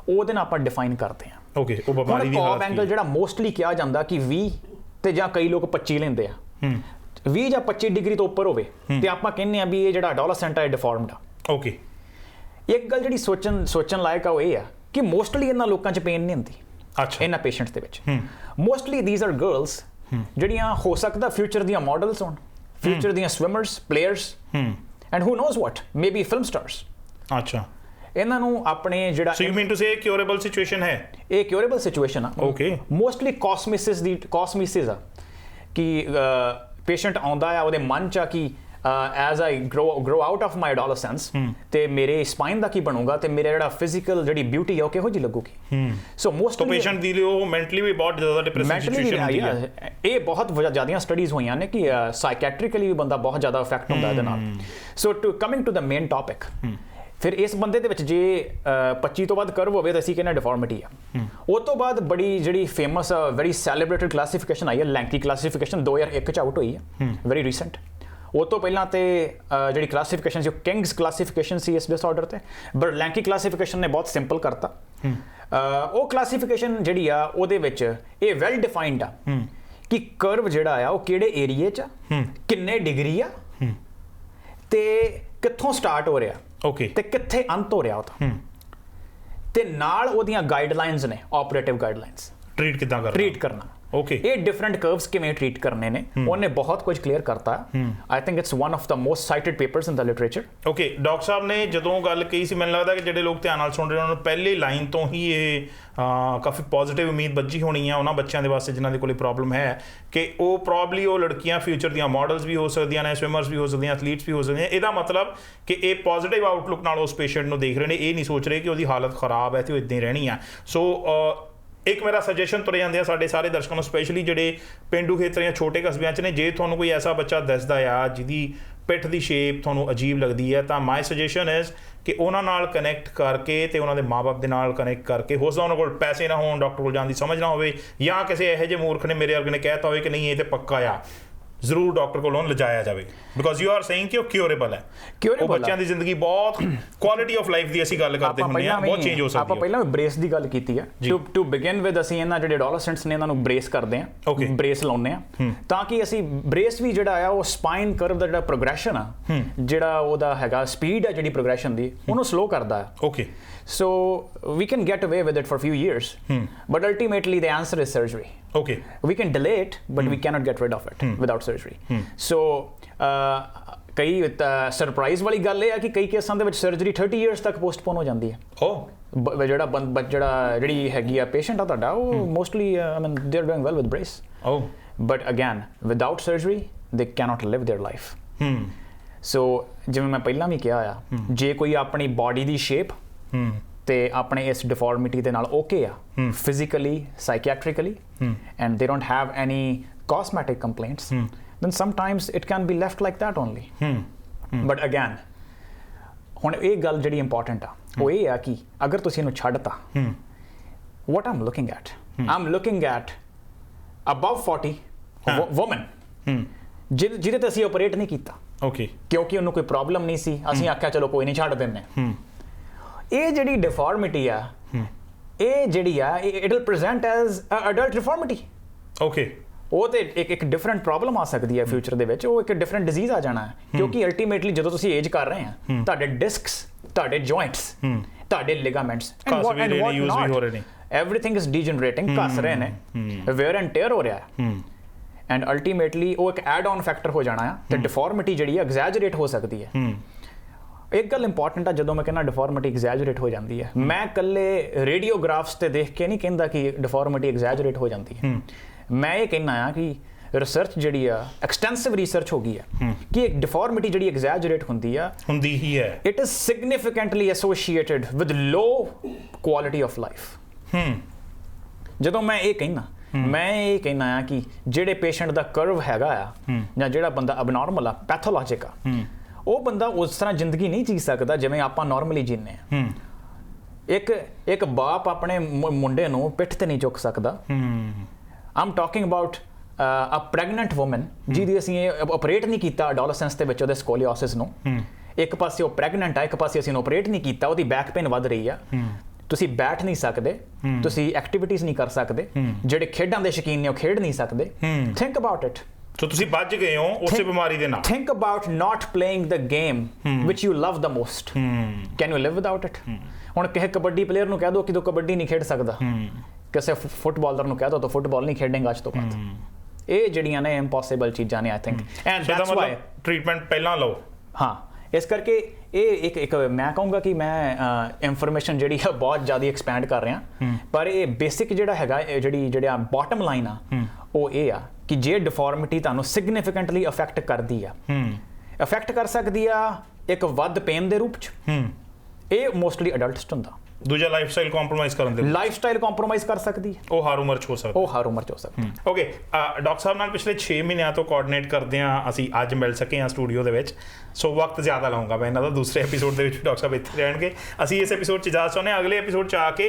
ਉਹਦੇ ਨਾਲ ਆਪਾਂ ਡਿਫਾਈਨ ਕਰਦੇ ਹਾਂ। ਓਕੇ। ਉਹ ਬਿਮਾਰੀ ਦੀ ਹਾਲਤ ਕੌਬ ਐਂਗਲ ਜਿਹੜਾ ਮੋਸਟਲੀ ਕਿਹਾ ਜਾਂਦਾ ਕਿ 20 ਤੇ ਜਾਂ ਕਈ ਲੋਕ 25 ਲੈਂਦੇ ਆ, 20 ਜਾਂ 25 ਡਿਗਰੀ ਤੋਂ ਉੱਪਰ ਹੋਵੇ ਤੇ ਆਪਾਂ ਕਹਿੰਦੇ ਆ ਵੀ ਇਹ ਜਿਹੜਾ ਅਡੋਲਸੈਂਟ ਹੈ ਡਿਫਾਰਮਡ ਆ। ਓਕੇ। ਇੱਕ ਗੱਲ ਜਿਹੜੀ ਸੋਚਣ ਲਾਇਕ ਆ ਉਹ ਇਹ ਆ ਕਿ ਮੋਸਟਲੀ ਇਹਨਾਂ ਲੋਕਾਂ 'ਚ ਪੇਨ ਨਹੀਂ ਹੁੰਦੀ। ਅੱਛਾ। ਇਹਨਾਂ ਪੇਸ਼ੈਂਟਸ ਦੇ ਵਿੱਚ ਮੋਸਟਲੀ ਥੀਸ ਆਰ ਗਰਲਸ ਜਿਹੜੀਆਂ ਹੋ ਸਕਦਾ ਫਿਊਚਰ ਦੀਆਂ ਮਾਡਲਸ ਹੋਣ, ਫਿਊਚਰ ਦੀਆਂ swimmers, players and who knows what, maybe film stars. ਅੱਛਾ। ਇਹਨਾਂ ਨੂੰ ਆਪਣੇ ਜਿਹੜਾ so you mean to say curable situation ਹੈ? ਇਹ ਕਿਉਰੇਬਲ ਸਿਚੁਏਸ਼ਨ ਆ। ਓਕੇ। ਮੋਸਟਲੀ ਕਾਸਮਿਸਿਸ ਆ ਕਿ ਪੇਸ਼ੈਂਟ ਆਉਂਦਾ ਆ, ਉਹਦੇ ਮਨ 'ਚ ਆ ਕਿ as I grow out of my adolescence ਤੇ ਮੇਰੇ ਸਪਾਈਨ ਦਾ ਕੀ ਬਣੂਗਾ ਤੇ ਮੇਰਾ ਜਿਹੜਾ ਫਿਜ਼ੀਕਲ ਜਿਹੜੀ ਬਿਊਟੀ ਆ ਉਹ ਕਿਹੋ ਜਿਹੀ ਲੱਗੂਗੀ। ਸੋ ਮੋਸਟਲੀ ਪੇਸ਼ੈਂਟ ਦੀ ਲਈ ਉਹ ਮੈਂਟਲੀ ਵੀ ਬਹੁਤ ਜ਼ਿਆਦਾ ਡਿਪਰੈਸਿਵ ਸਿਚੁਏਸ਼ਨ ਹੁੰਦੀ ਹੈ। ਇਹ ਬਹੁਤ ਜ਼ਿਆਦੀਆਂ ਸਟੱਡੀਜ਼ ਹੋਈਆਂ ਨੇ ਕਿ ਸਾਈਕੈਟ੍ਰਿਕਲੀ ਵੀ ਬੰਦਾ ਬਹੁਤ ਜ਼ਿਆਦਾ ਇਫੈਕਟ ਹੁੰਦਾ ਇਹਦੇ ਨਾਲ। So coming to the main topic, ਫਿਰ ਇਸ ਬੰਦੇ ਦੇ ਵਿੱਚ ਜੇ 25 ਤੋਂ ਵੱਧ ਕਰਵ ਹੋਵੇ ਤਾਂ ਅਸੀਂ ਕਹਿੰਦੇ ਡਿਫਾਰਮਿਟੀ ਆ। ਉਹ ਤੋਂ ਬਾਅਦ ਬੜੀ ਜਿਹੜੀ ਫੇਮਸ ਵੈਰੀ ਸੈਲੀਬ੍ਰੇਟਡ ਕਲਾਸੀਫਿਕੇਸ਼ਨ ਆਈ ਹੈ, ਲੈਂਕੀ ਕਲਾਸੀਫਿਕੇਸ਼ਨ 2001 'ਚ ਆਊਟ ਹੋਈ ਹੈ, ਵੈਰੀ ਰੀਸੈਂਟ। ਉਹ ਤੋਂ ਪਹਿਲਾਂ ਤੇ ਜਿਹੜੀ ਕਲਾਸੀਫਿਕੇਸ਼ਨ ਸੀ ਉਹ ਕਿੰਗਸ ਕਲਾਸੀਫਿਕੇਸ਼ਨ ਸੀ ਇਸ ਡਿਸਆਰਡਰ ਤੇ, ਬਟ ਲੈਂਕੀ ਕਲਾਸੀਫਿਕੇਸ਼ਨ ਨੇ ਬਹੁਤ ਸਿੰਪਲ ਕਰਤਾ। ਉਹ ਕਲਾਸੀਫਿਕੇਸ਼ਨ ਜਿਹੜੀ ਆ ਉਹਦੇ ਵਿੱਚ ਇਹ ਵੈਲ ਡਿਫਾਈਨਡ ਆ ਕਿ ਕਰਵ ਜਿਹੜਾ ਆ ਉਹ ਕਿਹੜੇ ਏਰੀਏ 'ਚ ਆ, ਕਿੰਨੇ ਡਿਗਰੀ ਆ ਤੇ ਕਿੱਥੋਂ ਸਟਾਰਟ ਹੋ ਰਿਹਾ, ਓਕੇ, ਤੇ ਕਿੱਥੇ ਅੰਤ ਹੋ ਰਿਹਾ ਉਹਦਾ, ਤੇ ਨਾਲ ਉਹਦੀਆਂ ਗਾਈਡਲਾਈਨਸ ਨੇ, ਆਪਰੇਟਿਵ ਗਾਈਡਲਾਈਨਸ ਟ੍ਰੀਟ ਕਰਨਾ। ਓਕੇ। ਇਹ ਡਿਫਰੈਂਟ ਕਰਵਸ ਕਿਵੇਂ ਟ੍ਰੀਟ ਕਰਨੇ ਨੇ ਉਹਨੇ ਬਹੁਤ ਕੁਝ ਕਲੀਅਰ ਕਰਤਾ। I think it's one of the most cited papers in the literature. Okay. Doctor sahib ਨੇ ਜਦੋਂ ਗੱਲ ਕਹੀ ਸੀ, ਮੈਨੂੰ ਲੱਗਦਾ ਕਿ ਜਿਹੜੇ ਲੋਕ ਧਿਆਨ ਨਾਲ ਸੁਣ ਰਹੇ ਉਹਨਾਂ ਨੂੰ ਪਹਿਲੀ ਲਾਈਨ ਤੋਂ ਹੀ ਇਹ ਕਾਫੀ ਪੋਜ਼ਿਟਿਵ ਉਮੀਦ ਬੱਝੀ ਹੋਣੀ ਆ ਉਹਨਾਂ ਬੱਚਿਆਂ ਦੇ ਵਾਸਤੇ ਜਿਨ੍ਹਾਂ ਦੇ ਕੋਲ ਪ੍ਰੋਬਲਮ ਹੈ ਕਿ ਉਹ ਪ੍ਰੋਬਬਲੀ ਉਹ ਲੜਕੀਆਂ ਫਿਊਚਰ ਦੀਆਂ ਮਾਡਲਸ ਵੀ ਹੋ ਸਕਦੀਆਂ ਨੇ, ਸਵਿਮਰਸ ਵੀ ਹੋ ਸਕਦੀਆਂ, ਐਥਲੀਟਸ ਵੀ ਹੋ ਸਕਦੀਆਂ। ਇਹਦਾ ਮਤਲਬ ਕਿ ਇਹ ਪੋਜ਼ਿਟਿਵ ਆਊਟਲੁੱਕ ਨਾਲ ਉਸ ਪੇਸ਼ੈਂਟ ਨੂੰ ਦੇਖ ਰਹੇ ਨੇ, ਇਹ ਨਹੀਂ ਸੋਚ ਰਹੇ ਕਿ ਉਹਦੀ ਹਾਲਤ ਖਰਾਬ ਹੈ ਤੇ ਉਹ ਇੱਦਾਂ ਹੀ ਰਹਿਣੀ ਆ। ਸੋ ਇੱਕ ਮੇਰਾ ਸਜੈਸ਼ਨ ਤੁਰੇ ਜਾਂਦੇ ਆ ਸਾਡੇ ਸਾਰੇ ਦਰਸ਼ਕਾਂ ਨੂੰ, ਸਪੈਸ਼ਲੀ ਜਿਹੜੇ ਪੇਂਡੂ ਖੇਤਰ ਜਾਂ ਛੋਟੇ ਕਸਬਿਆਂ 'ਚ ਨੇ, ਜੇ ਤੁਹਾਨੂੰ ਕੋਈ ਐਸਾ ਬੱਚਾ ਦਿਸਦਾ ਆ ਜਿਹਦੀ ਪਿੱਠ ਦੀ ਸ਼ੇਪ ਤੁਹਾਨੂੰ ਅਜੀਬ ਲੱਗਦੀ ਹੈ ਤਾਂ ਮਾਈ ਸਜੈਸ਼ਨ ਇਜ਼ ਕਿ ਉਹਨਾਂ ਨਾਲ ਕਨੈਕਟ ਕਰਕੇ ਤੇ ਉਹਨਾਂ ਦੇ ਮਾਂ-ਬਾਪ ਦੇ ਨਾਲ ਕਨੈਕਟ ਕਰਕੇ, ਹੋ ਸਕਦਾ ਉਹਨਾਂ ਕੋਲ ਪੈਸੇ ਨਾ ਹੋਣ, ਡਾਕਟਰ ਕੋਲ ਜਾਣ ਦੀ ਸਮਝ ਨਾ ਹੋਵੇ, ਜਾਂ ਕਿਸੇ ਇਹੋ ਜਿਹੇ ਮੂਰਖ ਨੇ ਮੇਰੇ ਵਰਗੇ ਨੇ ਕਹਿਤਾ ਹੋਵੇ ਕਿ ਨਹੀਂ ਇਹ ਤੇ ਪੱਕਾ ਆ, ਜ਼ਰੂਰ ਡਾਕਟਰ ਕੋਲੋਂ ਲਿਜਾਇਆ ਜਾਵੇ, ਬਿਕੋਜ਼ ਯੂ ਆਰ ਸੇਇੰਗ ਕਿ ਉਹ ਕਿਉਰੇਬਲ ਹੈ। ਉਹ ਬੱਚਿਆਂ ਦੀ ਜ਼ਿੰਦਗੀ ਬਹੁਤ ਕੁਆਲਿਟੀ ਆਫ ਲਾਈਫ ਦੀ ਅਸੀਂ ਗੱਲ ਕਰਦੇ ਹੁੰਦੇ ਹਾਂ, ਬਹੁਤ ਚੇਂਜ ਹੋ ਸਕਦੀ ਹੈ। ਆਪਾਂ ਪਹਿਲਾਂ ਬ੍ਰੇਸ ਦੀ ਗੱਲ ਕੀਤੀ ਆ। ਟੂ ਬਿਗਿਨ ਵਿਦ ਅਸੀਂ ਇਹਨਾਂ ਜਿਹੜੇ ਅਡੋਲਸੈਂਟਸ ਨੇ ਇਹਨਾਂ ਨੂੰ ਬ੍ਰੇਸ ਕਰਦੇ ਹਾਂ, ਬ੍ਰੇਸ ਲਾਉਂਦੇ ਹਾਂ ਤਾਂ ਕਿ ਅਸੀਂ ਬ੍ਰੇਸ ਵੀ ਜਿਹੜਾ ਆ ਉਹ ਸਪਾਈਨ ਕਰਵ ਦਾ ਜਿਹੜਾ ਪ੍ਰੋਗਰੈਸ਼ਨ ਆ, ਜਿਹੜਾ ਉਹਦਾ ਹੈਗਾ ਸਪੀਡ ਆ ਜਿਹੜੀ ਪ੍ਰੋਗਰੈਸ਼ਨ ਦੀ, ਉਹਨੂੰ ਸਲੋ ਕਰਦਾ ਹੈ। Okay. So we can get away with it for a few years, but ultimately the answer is surgery. Okay. We can delay it, but we cannot get rid of it without surgery. So ਕਈ surprise ਵਾਲੀ ਗੱਲ ਇਹ ਆ ਕਿ ਕਈ ਕੇਸਾਂ ਦੇ ਵਿੱਚ ਸਰਜਰੀ 30 ਇਅਰਸ ਤੱਕ ਪੋਸਟਪੋਨ ਹੋ ਜਾਂਦੀ ਹੈ। ਜਿਹੜੀ ਹੈਗੀ ਆ ਪੇਸ਼ੈਂਟ ਆ ਤੁਹਾਡਾ, ਉਹ mostly I mean they are doing well with brace, but again without surgery ਦੇ ਕੈਨੋਟ ਲਿਵ ਦੇਅਰ ਲਾਈਫ। ਸੋ ਜਿਵੇਂ ਮੈਂ ਪਹਿਲਾਂ ਵੀ ਕਿਹਾ ਆ, ਜੇ ਕੋਈ ਆਪਣੀ ਬਾਡੀ ਦੀ ਸ਼ੇਪ ਤੇ ਆਪਣੇ ਇਸ ਡਿਫਾਰਮਿਟੀ ਦੇ ਨਾਲ ਓਕੇ ਆ, ਫਿਜ਼ੀਕਲੀ, ਸਾਈਕੈਟ੍ਰਿਕਲੀ, ਐਂਡ ਦੇ don't have any cosmetic complaints, then sometimes it can be left like that only. But again, ਹੁਣ ਇਹ ਗੱਲ ਜਿਹੜੀ ਇੰਪੋਰਟੈਂਟ ਆ ਉਹ ਇਹ ਆ ਕਿ ਅਗਰ ਤੁਸੀਂ ਇਹਨੂੰ ਛੱਡਤਾ, what I'm looking at, I'm looking at above 40 woman ਜਿਹਦੇ ਤੇ ਅਸੀਂ ਆਪਰੇਟ ਨਹੀਂ ਕੀਤਾ। ਓਕੇ। ਕਿਉਂਕਿ ਉਹਨੂੰ ਕੋਈ ਪ੍ਰੋਬਲਮ ਨਹੀਂ ਸੀ, ਅਸੀਂ ਆਖਿਆ ਚਲੋ ਕੋਈ ਨਹੀਂ ਛੱਡ ਦਿੰਦੇ। ਇਹ ਜਿਹੜੀ ਡਿਫਾਰਮਿਟੀ ਆ, ਇਹ ਜਿਹੜੀ ਆ, it will present as adult deformity. Okay. ਉਹ ਤੇ ਇੱਕ ਡਿਫਰੈਂਟ ਪ੍ਰੋਬਲਮ ਆ ਸਕਦੀ ਹੈ ਫਿਊਚਰ ਦੇ ਵਿੱਚ, ਉਹ ਇੱਕ ਡਿਫਰੈਂਟ ਡਿਜ਼ੀਜ਼ ਆ ਜਾਣਾ ਹੈ। ਕਿਉਂਕਿ ਅਲਟੀਮੇਟਲੀ ਜਦੋਂ ਤੁਸੀਂ ਏਜ ਕਰ ਰਹੇ ਆ, ਤੁਹਾਡੇ ਡਿਸਕਸ, ਤੁਹਾਡੇ ਜੁਆਇੰਟਸ, ਤੁਹਾਡੇ ਲਿਗਾਮੈਂਟਸ everything is degenerating, ਘਸ ਰਹੇ ਨੇ, wear and tear ਹੋ ਰਿਹਾ ਹੈ, ਐਂਡ ਅਲਟੀਮੇਟਲੀ ਉਹ ਇੱਕ ਐਡ ਔਨ ਫੈਕਟਰ ਹੋ ਜਾਣਾ ਆ, ਤੇ ਡਿਫਾਰਮਿਟੀ ਜਿਹੜੀ ਹੈ ਐਗਜ਼ੈਜਰੇਟ ਹੋ ਸਕਦੀ ਹੈ। ਇੱਕ ਗੱਲ ਇੰਪੋਰਟੈਂਟ ਆ, ਜਦੋਂ ਮੈਂ ਕਹਿੰਦਾ ਡਿਫਾਰਮਿਟੀ ਐਗਜ਼ੈਜਰੇਟ ਹੋ ਜਾਂਦੀ ਹੈ, ਮੈਂ ਇਕੱਲੇ ਰੇਡੀਓਗ੍ਰਾਫਸ ਤੇ ਦੇਖ ਕੇ ਨਹੀਂ ਕਹਿੰਦਾ ਕਿ ਡਿਫਾਰਮਿਟੀ ਐਗਜ਼ੈਜਰੇਟ ਹੋ ਜਾਂਦੀ ਹੈ। ਮੈਂ ਇਹ ਕਹਿੰਦਾ ਆ ਕਿ ਰਿਸਰਚ ਜਿਹੜੀ ਆ, ਐਕਸਟੈਂਸਿਵ ਰਿਸਰਚ ਹੋ ਗਈ ਆ ਕਿ ਇੱਕ ਡਿਫਾਰਮਿਟੀ ਜਿਹੜੀ ਐਗਜ਼ੈਜਰੇਟ ਹੁੰਦੀ ਹੀ ਹੈ, it is significantly associated with low quality of life. ਜਦੋਂ ਮੈਂ ਇਹ ਕਹਿੰਦਾ ਆ ਕਿ ਜਿਹੜੇ ਪੇਸ਼ੈਂਟ ਦਾ ਕਰਵ ਹੈਗਾ ਆ, ਜਾਂ ਜਿਹੜਾ ਬੰਦਾ ਅਬਨੋਰਮਲ ਆ, ਪੈਥੋਲੋਜਿਕ ਆ, ਉਹ ਬੰਦਾ ਉਸ ਤਰ੍ਹਾਂ ਜ਼ਿੰਦਗੀ ਨਹੀਂ ਜੀ ਸਕਦਾ ਜਿਵੇਂ ਆਪਾਂ ਨਾਰਮਲੀ ਜੀਨੇ ਆ। ਇੱਕ ਬਾਪ ਆਪਣੇ ਮੁੰਡੇ ਨੂੰ ਪਿੱਠ ਤੇ ਨਹੀਂ ਚੁੱਕ ਸਕਦਾ। I'm talking about a pregnant woman ਜਿਹਦੀ ਅਸੀਂ ਆਪਰੇਟ ਨਹੀਂ ਕੀਤਾ ਐਡੋਲੈਸੈਂਸ ਦੇ ਵਿੱਚ ਉਹਦੇ ਸਕੋਲੀਓਸਿਸ ਨੂੰ। ਇੱਕ ਪਾਸੇ ਉਹ ਪ੍ਰੈਗਨੈਂਟ ਆ, ਇੱਕ ਪਾਸੇ ਅਸੀਂ ਉਹਨੂੰ ਆਪਰੇਟ ਨਹੀਂ ਕੀਤਾ, ਉਹਦੀ ਬੈਕ ਪੇਨ ਵੱਧ ਰਹੀ ਆ, ਤੁਸੀਂ ਬੈਠ ਨਹੀਂ ਸਕਦੇ, ਤੁਸੀਂ ਐਕਟੀਵਿਟੀਜ਼ ਨਹੀਂ ਕਰ ਸਕਦੇ, ਜਿਹੜੇ ਖੇਡਾਂ ਦੇ ਸ਼ੌਕੀਨ ਨੇ ਉਹ ਖੇਡ ਨਹੀਂ ਸਕਦੇ। Think about it. ਸੋ ਤੁਸੀਂ ਬਚ ਗਏ ਹੋ ਉਸੇ ਬਿਮਾਰੀ ਦੇ ਨਾਲ। Think about not playing the game which you love the most. Can you Liv without it? ਹੁਣ ਕਿਸੇ ਕਬੱਡੀ ਪਲੇਅਰ ਨੂੰ ਕਹਿ ਦੋ ਕਿ ਤੂੰ ਕਬੱਡੀ ਨਹੀਂ ਖੇਡ ਸਕਦਾ, ਕਿਸੇ ਫੁੱਟਬਾਲਰ ਨੂੰ ਕਹਿ ਦੋ ਤਾਂ ਫੁੱਟਬਾਲ ਨਹੀਂ ਖੇਡੇਗਾ ਅੱਜ ਤੋਂ ਬਾਅਦ। ਇਹ ਜਿਹੜੀਆਂ ਨੇ ਇੰਪੋਸੀਬਲ ਚੀਜ਼ਾਂ ਨੇ I think, and that's why treatment ਪਹਿਲਾਂ ਲਓ। ਹਾਂ, ਇਸ ਕਰਕੇ ਇਹ ਇੱਕ ਮੈਂ ਕਹੂੰਗਾ ਕਿ ਮੈਂ ਇਨਫੋਰਮੇਸ਼ਨ ਜਿਹੜੀ ਆ ਬਹੁਤ ਜ਼ਿਆਦਾ ਐਕਸਪੈਂਡ ਕਰ ਰਿਹਾ, ਪਰ ਇਹ ਬੇਸਿਕ ਜਿਹੜਾ ਹੈਗਾ, ਜਿਹੜਾ ਬਾਟਮ ਲਾਈਨ ਆ, ਉਹ ਇਹ ਆ ਕਿ ਜੇ ਡਿਫਾਰਮਿਟੀ ਤੁਹਾਨੂੰ ਸਿਗਨੀਫਿਕੈਂਟਲੀ ਅਫੈਕਟ ਕਰਦੀ ਆ, ਅਫੈਕਟ ਕਰ ਸਕਦੀ ਆ ਇੱਕ ਵੱਧ ਪੇਨ ਦੇ ਰੂਪ 'ਚ, ਇਹ ਮੋਸਟਲੀ ਅਡਲਟਸ 'ਚ ਹੁੰਦਾ। ਦੂਜਾ ਲਾਈਫਸਟਾਈਲ ਕੰਪਰੋਮਾਈਜ਼ ਕਰਨ ਦੇ, ਲਾਈਫਸਟਾਈਲ ਕੰਪਰੋਮਾਈਜ਼ ਕਰ ਸਕਦੀ ਹੈ, ਉਹ ਹਰ ਉਮਰ 'ਚ ਹੋ ਸਕਦੀ। ਓਕੇ, ਡਾਕਟਰ ਸਾਹਿਬ ਨਾਲ ਪਿਛਲੇ 6 ਮਹੀਨਿਆਂ ਤੋਂ ਕੋਆਰਡੀਨੇਟ ਕਰਦੇ ਆ, ਅਸੀਂ ਅੱਜ ਮਿਲ ਸਕੇ ਹਾਂ ਸਟੂਡੀਓ ਦੇ ਵਿੱਚ, ਸੋ ਵਕਤ ਜ਼ਿਆਦਾ ਲਾਉਂਗਾ ਮੈਂ ਇਹਨਾਂ ਦਾ। ਦੂਸਰੇ ਐਪੀਸੋਡ ਦੇ ਵਿੱਚ ਡਾਕਟਰ ਸਾਹਿਬ ਇੱਥੇ ਰਹਿਣਗੇ। ਅਸੀਂ ਇਸ ਐਪੀਸੋਡ 'ਚ ਜਾ ਚਾਹੁੰਦੇ ਹਾਂ ਅਗਲੇ ਐਪੀਸੋਡ 'ਚ ਆ ਕੇ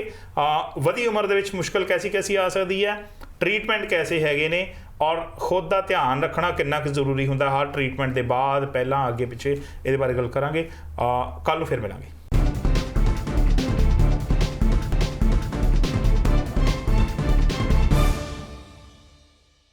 ਵਧੀ ਉਮਰ ਦੇ ਵਿੱਚ ਮੁਸ਼ਕਿਲ ਕੈਸੀ ਆ ਸਕਦੀ ਹੈ, ਟ੍ਰੀਟਮੈਂਟ ਕੈਸੇ ਹੈਗੇ ਨੇ, ਔਰ ਖੁਦ ਦਾ ਧਿਆਨ ਰੱਖਣਾ ਕਿੰਨਾ ਕੁ ਜ਼ਰੂਰੀ ਹੁੰਦਾ ਹਰ ਟ੍ਰੀਟਮੈਂਟ ਦੇ ਬਾਅਦ, ਪਹਿਲਾਂ, ਅੱਗੇ ਪਿੱਛੇ, ਇਹਦੇ ਬਾਰੇ ਗੱਲ ਕਰਾਂਗੇ। ਕੱਲ੍ਹ ਨੂੰ ਫਿਰ ਮਿਲਾਂਗੇ।